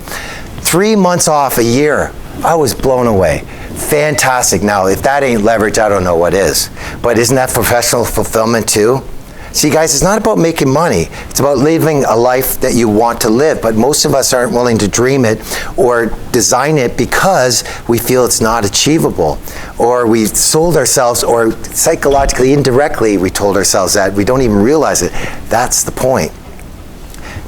3 months off a year. I was blown away. Fantastic. Now, if that ain't leverage, I don't know what is. But isn't that professional fulfillment too? See, guys, it's not about making money. It's about living a life that you want to live. But most of us aren't willing to dream it or design it because we feel it's not achievable. Or we sold ourselves, or psychologically, indirectly, we told ourselves that. We don't even realize it. That's the point.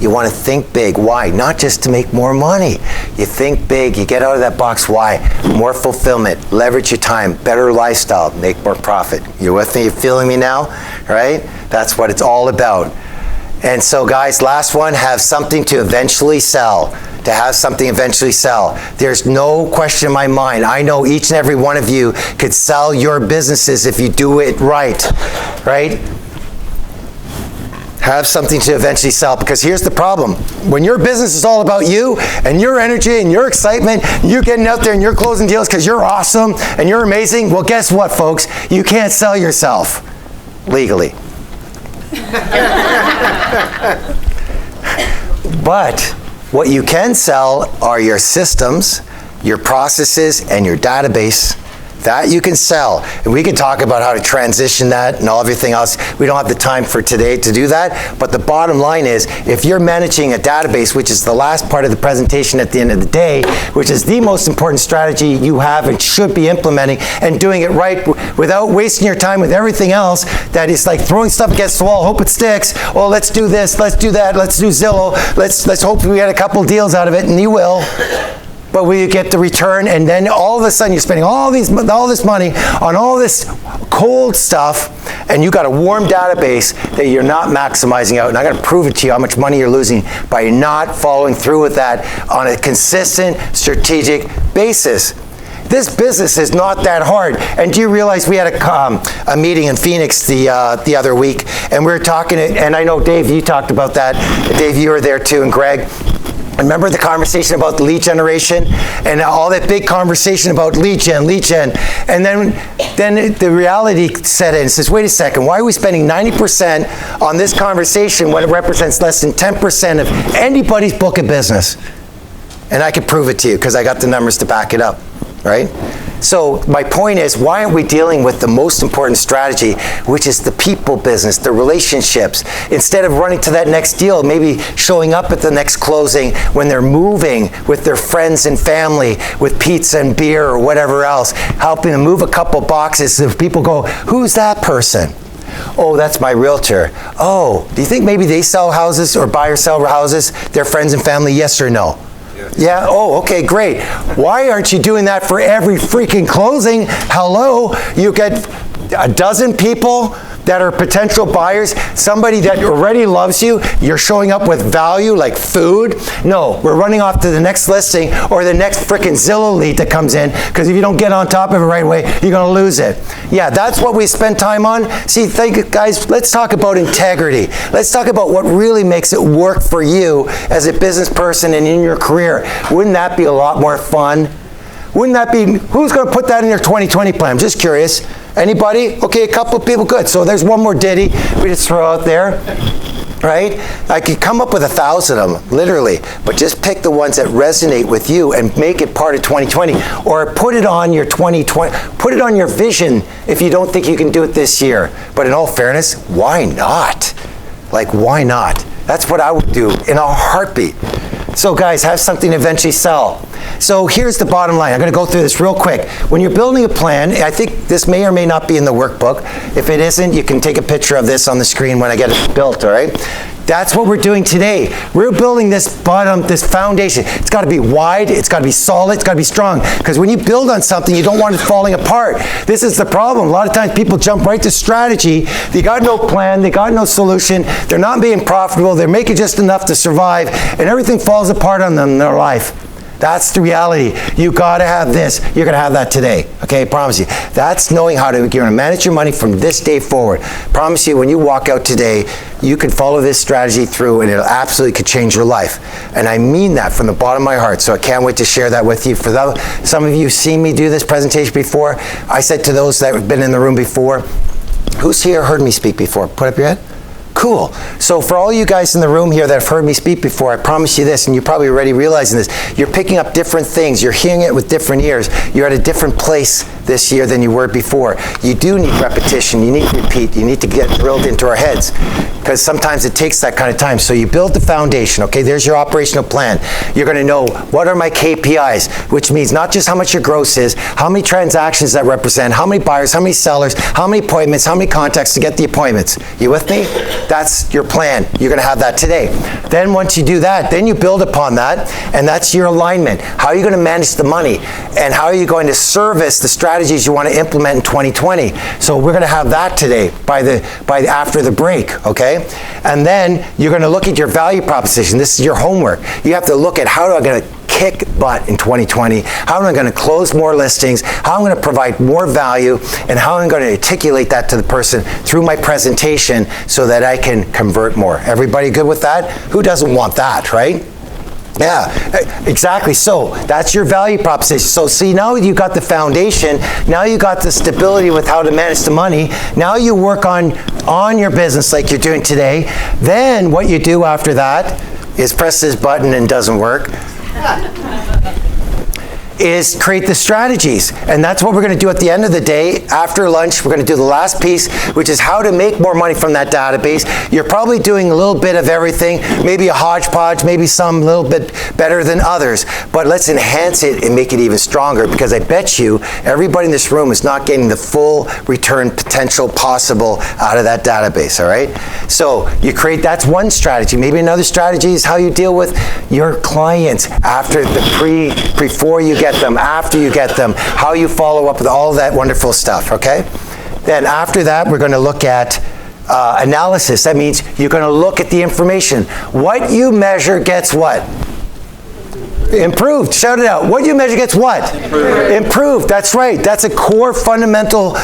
You want to think big. Why? Not just to make more money. You think big. You get out of that box. Why? More fulfillment. Leverage your time. Better lifestyle. Make more profit. You with me? You feeling me now? Right? That's what it's all about. And so, guys, last one, have something to eventually sell. To have something eventually sell. There's no question in my mind. I know each and every one of you could sell your businesses if you do it right. Right? Have something to eventually sell, because here's the problem. When your business is all about you and your energy and your excitement, you're getting out there and you're closing deals because you're awesome and you're amazing, well, guess what, folks? You can't sell yourself legally. But what you can sell are your systems, your processes, and your database. That you can sell. And we can talk about how to transition that and all everything else. We don't have the time for today to do that. But the bottom line is, if you're managing a database, which is the last part of the presentation at the end of the day, which is the most important strategy you have and should be implementing, and doing it right without wasting your time with everything else that is like throwing stuff against the wall, hope it sticks. Oh, let's do this, let's do that, let's do Zillow, let's hope we get a couple deals out of it, and you will. But will you get the return? And then all of a sudden you're spending all this money on all this cold stuff, and you got a warm database that you're not maximizing out. And I got to prove it to you how much money you're losing by not following through with that on a consistent, strategic basis. This business is not that hard. And do you realize we had a meeting in Phoenix the other week, and we were talking, and I know Dave, you talked about that. Dave, you were there too, and Greg. Remember the conversation about lead generation and all that big conversation about lead gen, and then the reality set in and says, wait a second, why are we spending 90% on this conversation when it represents less than 10% of anybody's book of business? And I can prove it to you because I got the numbers to back it up, right? So my point is, why aren't we dealing with the most important strategy, which is the people business, the relationships? Instead of running to that next deal, maybe showing up at the next closing when they're moving with their friends and family with pizza and beer or whatever else, helping them move a couple boxes so people go, who's that person? Oh, that's my realtor. Oh, do you think maybe they sell houses or buy or sell houses, their friends and family, yes or no? Yeah, oh, okay, great. Why aren't you doing that for every freaking closing? Hello, you get a dozen people that are potential buyers, somebody that already loves you, you're showing up with value like food. No, we're running off to the next listing or the next freaking Zillow lead that comes in, because if you don't get on top of it right away, you're gonna lose it. Yeah, that's what we spend time on. See, guys, let's talk about integrity. Let's talk about what really makes it work for you as a business person and in your career. Wouldn't that be a lot more fun? Wouldn't that be, who's going to put that in your 2020 plan? I'm just curious. Anybody? Okay, a couple of people, good. So there's one more ditty we just throw out there, right? I could come up with 1,000 of them, literally, but just pick the ones that resonate with you and make it part of 2020, or put it on your 2020, put it on your vision if you don't think you can do it this year. But in all fairness, why not? Like, why not? That's what I would do in a heartbeat. So guys, have something to eventually sell. So here's the bottom line. I'm going to go through this real quick. When you're building a plan, I think this may or may not be in the workbook. If it isn't, you can take a picture of this on the screen when I get it built, all right? That's what we're doing today. We're building this foundation. It's got to be wide, it's got to be solid, it's got to be strong. Because when you build on something, you don't want it falling apart. This is the problem. A lot of times people jump right to strategy. They got no plan, they got no solution, they're not being profitable, they're making just enough to survive, and everything falls apart on them in their life. That's the reality. You got to have this. You're going to have that today. Okay, I promise you. That's knowing how to, you're going to manage your money from this day forward. Promise you, when you walk out today, you can follow this strategy through and it absolutely could change your life. And I mean that from the bottom of my heart. So I can't wait to share that with you. For some of you who've seen me do this presentation before, I said to those that have been in the room before, who's here heard me speak before? Put up your hand. Cool. So for all you guys in the room here that have heard me speak before, I promise you this, and you're probably already realizing this, you're picking up different things. You're hearing it with different ears. You're at a different place this year than you were before. You do need repetition. You need to repeat. You need to get drilled into our heads, because sometimes it takes that kind of time. So you build the foundation, okay? There's your operational plan. You're going to know, what are my KPIs, which means not just how much your gross is, how many transactions that represent, how many buyers, how many sellers, how many appointments, how many contacts to get the appointments. You with me? That's your plan. You're going to have that today. Then once you do that, then you build upon that, and that's your alignment. How are you going to manage the money, and how are you going to service the strategies you want to implement in 2020? So we're going to have that today after the break, okay? And then you're going to look at your value proposition. This is your homework. You have to look at how am I going to kick butt in 2020, how am I going to close more listings, how I'm going to provide more value, and how I'm going to articulate that to the person through my presentation so that I can convert more. Everybody good with that? Who doesn't want that, right? Yeah, exactly. So that's your value proposition. So see, now you got the foundation. Now you got the stability with how to manage the money. Now you work on your business like you're doing today. Then what you do after that is press this button and it doesn't work. Is create the strategies. And that's what we're going to do at the end of the day. After lunch, we're going to do the last piece, which is how to make more money from that database. You're probably doing a little bit of everything, maybe a hodgepodge, maybe some a little bit better than others. But let's enhance it and make it even stronger, because I bet you everybody in this room is not getting the full return potential possible out of that database, all right? So you create, that's one strategy. Maybe another strategy is how you deal with your clients after before you get them, after you get them, how you follow up with all that wonderful stuff, okay? Then after that, we're going to look at analysis. That means you're going to look at the information. What you measure gets what? Improved. Shout it out. What you measure gets what? Improved. Improved. That's right. That's a core fundamental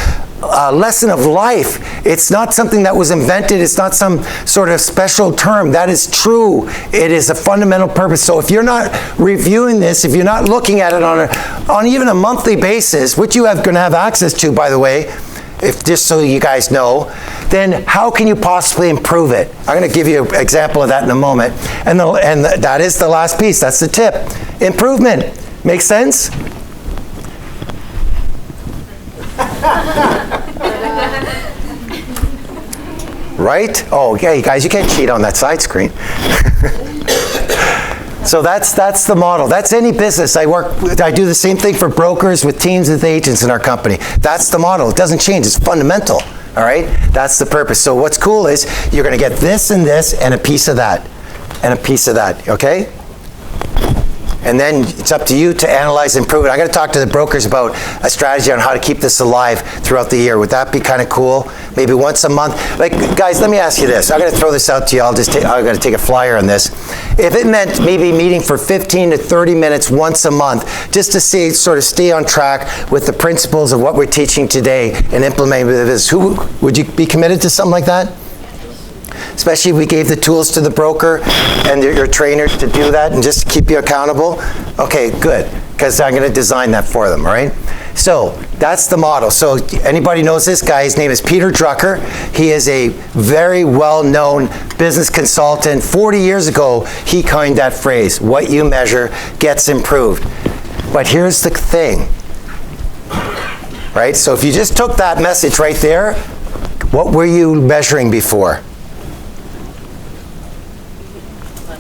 lesson of life. It's not something that was invented. It's not some sort of special term. That is true. It is a fundamental purpose. So if you're not reviewing this, if you're not looking at it on even a monthly basis, which you are going to have access to, by the way, if just so you guys know, then how can you possibly improve it? I'm going to give you an example of that in a moment. And that is the last piece. That's the tip. Improvement. Make sense? Right? Oh, yeah, you guys, you can't cheat on that side screen. So that's the model. That's any business. I do the same thing for brokers with teams with agents in our company. That's the model. It doesn't change. It's fundamental. All right? That's the purpose. So what's cool is you're going to get this and this and a piece of that and a piece of that. Okay? And then it's up to you to analyze and improve it. I'm going to talk to the brokers about a strategy on how to keep this alive throughout the year. Would that be kind of cool? Maybe once a month. Like, guys, let me ask you this. I'm going to throw this out to you. I'm going to take a flyer on this. If it meant maybe meeting for 15 to 30 minutes once a month, just to see, sort of stay on track with the principles of what we're teaching today and implementing this, would you be committed to something like that? Especially if we gave the tools to the broker and your trainers to do that and just keep you accountable. Okay, good, because I'm going to design that for them, all right? So that's the model. So anybody knows this guy? His name is Peter Drucker. He is a very well-known business consultant. 40 years ago, he coined that phrase, what you measure gets improved. But here's the thing, right? So if you just took that message right there, what were you measuring before?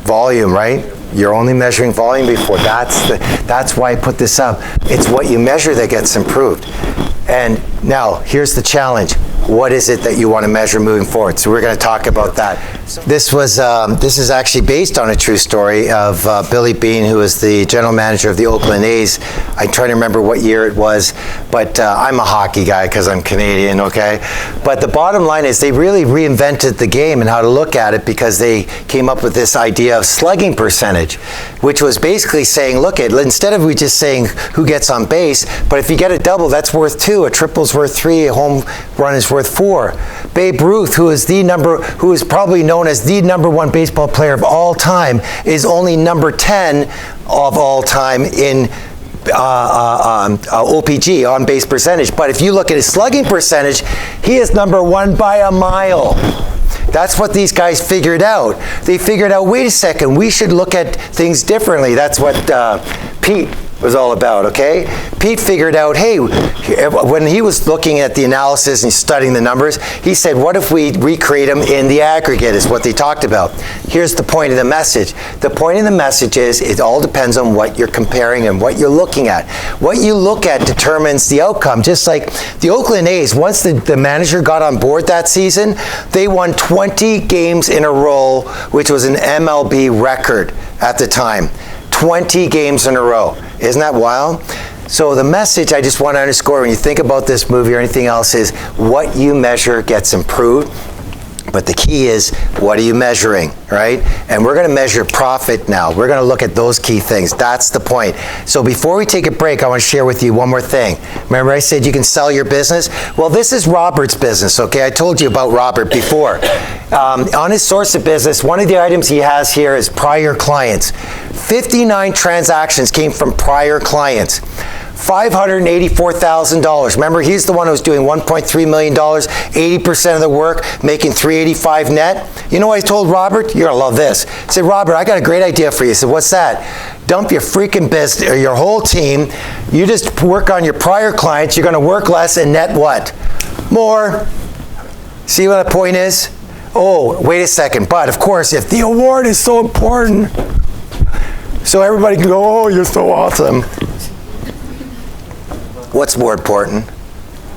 Volume, right? You're only measuring volume before. That's why I put this up. It's what you measure that gets improved. And now, here's the challenge. What is it that you want to measure moving forward? So we're going to talk about that. This is actually based on a true story of Billy Beane, who is the general manager of the Oakland A's. I'm trying to remember what year it was, but I'm a hockey guy because I'm Canadian, okay? But the bottom line is they really reinvented the game and how to look at it because they came up with this idea of slugging percentage, which was basically saying, look, instead of we just saying who gets on base, but if you get a double, that's worth 2, a triple's worth 3, a home run is worth 4. Babe Ruth, who is probably known as the #1 baseball player of all time, is only number 10 of all time in OPG, on base percentage. But if you look at his slugging percentage, he is #1 by a mile. That's what these guys figured out. They figured out, wait a second, we should look at things differently. That's what Pete was all about, okay? Pete figured out, hey, when he was looking at the analysis and studying the numbers, he said, what if we recreate them in the aggregate, is what they talked about. Here's the point of the message. The point of the message is it all depends on what you're comparing and what you're looking at. What you look at determines the outcome. Just like the Oakland A's, once the manager got on board that season, they won 20 games in a row, which was an MLB record at the time. 20 games in a row. Isn't that wild? So the message I just want to underscore when you think about this movie or anything else is what you measure gets improved. But the key is, what are you measuring, right? And we're going to measure profit now. We're going to look at those key things. That's the point. So before we take a break, I want to share with you one more thing. Remember I said you can sell your business? Well, this is Robert's business, okay? I told you about Robert before. On his source of business, one of the items he has here is prior clients. 59 transactions came from prior clients. $584,000. Remember, he's the one who was doing $1.3 million, 80% of the work, making $385 net. You know what I told Robert? You're going to love this. I said, Robert, I got a great idea for you. He said, what's that? Dump your freaking business, or your whole team. You just work on your prior clients. You're going to work less and net what? More. See what the point is? Oh, wait a second. But, of course, if the award is so important, so everybody can go, oh, you're so awesome. What's more important?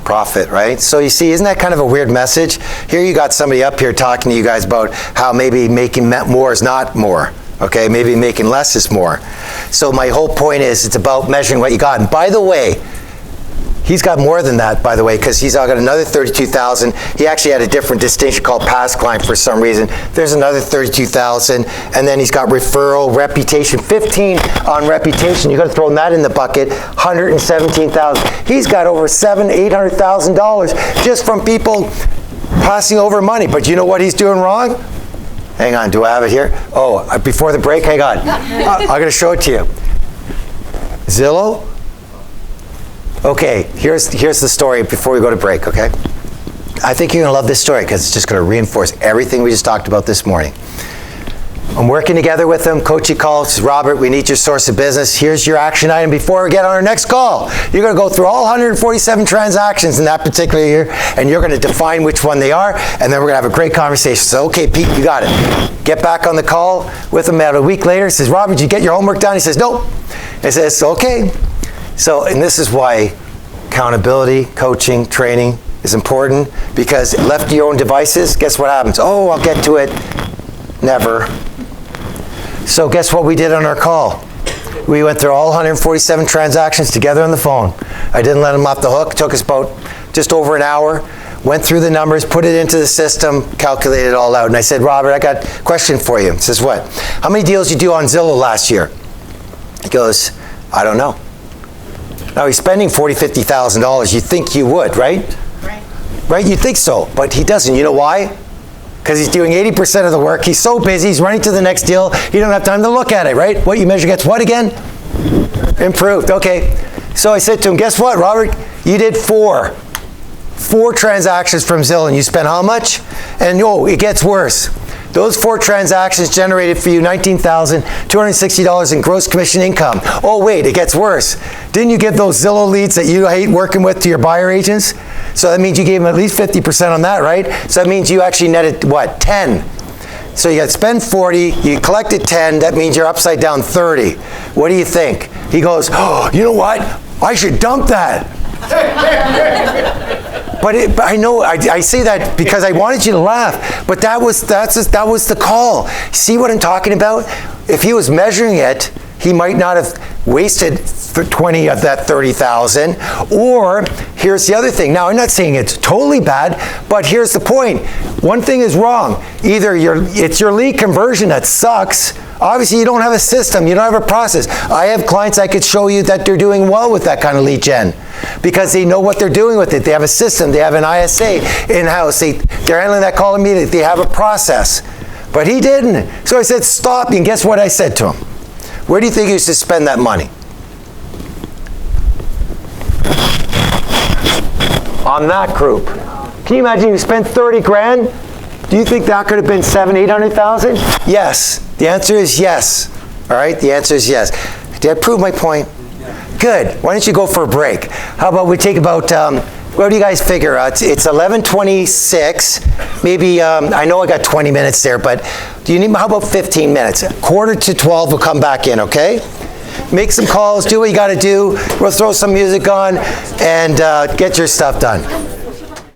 Profit, right? So you see, isn't that kind of a weird message? Here you got somebody up here talking to you guys about how maybe making more is not more. Okay, maybe making less is more. So my whole point is it's about measuring what you got. And by the way, he's got more than that, by the way, because he's got another $32,000. He actually had a different distinction called past client for some reason. There's another $32,000, and then he's got referral, reputation, 15 on reputation. You got to throw that in the bucket. $117,000. He's got over $800,000 just from people passing over money. But you know what he's doing wrong? Hang on, do I have it here? Oh, before the break, hang on. I'm going to show it to you. Zillow. Okay, here's the story before we go to break, okay? I think you're going to love this story because it's just going to reinforce everything we just talked about this morning. I'm working together with him. Coach, he calls, says, Robert, we need your source of business. Here's your action item before we get on our next call. You're going to go through all 147 transactions in that particular year, and you're going to define which one they are, and then we're going to have a great conversation. So, okay, Pete, you got it. Get back on the call with him about a week later. He says, Robert, did you get your homework done? He says, nope. He says, okay. So, and this is why accountability, coaching, training is important, because left to your own devices, guess what happens? Oh, I'll get to it. Never. So guess what we did on our call? We went through all 147 transactions together on the phone. I didn't let him off the hook. It took us about just over an hour. Went through the numbers, put it into the system, calculated it all out. And I said, Robert, I got a question for you. He says, what? How many deals did you do on Zillow last year? He goes, I don't know. Now he's spending $40,000, $50,000. You think you would, right? Right? You think so, but he doesn't. You know why? Because he's doing 80% of the work. He's so busy, he's running to the next deal, he don't have time to look at it, right? What you measure gets what again? Improved, okay. So I said to him, guess what, Robert? You did four transactions from Zillow, and you spent how much? And oh, it gets worse. Those 4 transactions generated for you $19,260 in gross commission income. Oh wait, it gets worse. Didn't you give those Zillow leads that you hate working with to your buyer agents? So that means you gave them at least 50% on that, right? So that means you actually netted, what, 10. So you got to spend 40, you collected 10, that means you're upside down 30. What do you think? He goes, oh, you know what? I should dump that. But I know, I say that because I wanted you to laugh, but that was the call. See what I'm talking about? If he was measuring it, he might not have wasted 20 of that 30,000. Or here's the other thing. Now, I'm not saying it's totally bad, but here's the point. One thing is wrong. Either it's your lead conversion that sucks. Obviously, you don't have a system. You don't have a process. I have clients I could show you that they're doing well with that kind of lead gen because they know what they're doing with it. They have a system. They have an ISA in-house. They're handling that call immediately. They have a process. But he didn't. So I said, stop. And guess what I said to him? Where do you think he used to spend that money? On that group. Can you imagine you spent 30 grand? Do you think that could have been 700,000, 800,000? Yes. The answer is yes. All right? The answer is yes. Did I prove my point? Good. Why don't you go for a break? How about we take about, what do you guys figure? It's 11:26. Maybe, I know I got 20 minutes there, but do you need, how about 15 minutes? 11:45 we'll come back in, okay? Make some calls, do what you got to do. We'll throw some music on and get your stuff done.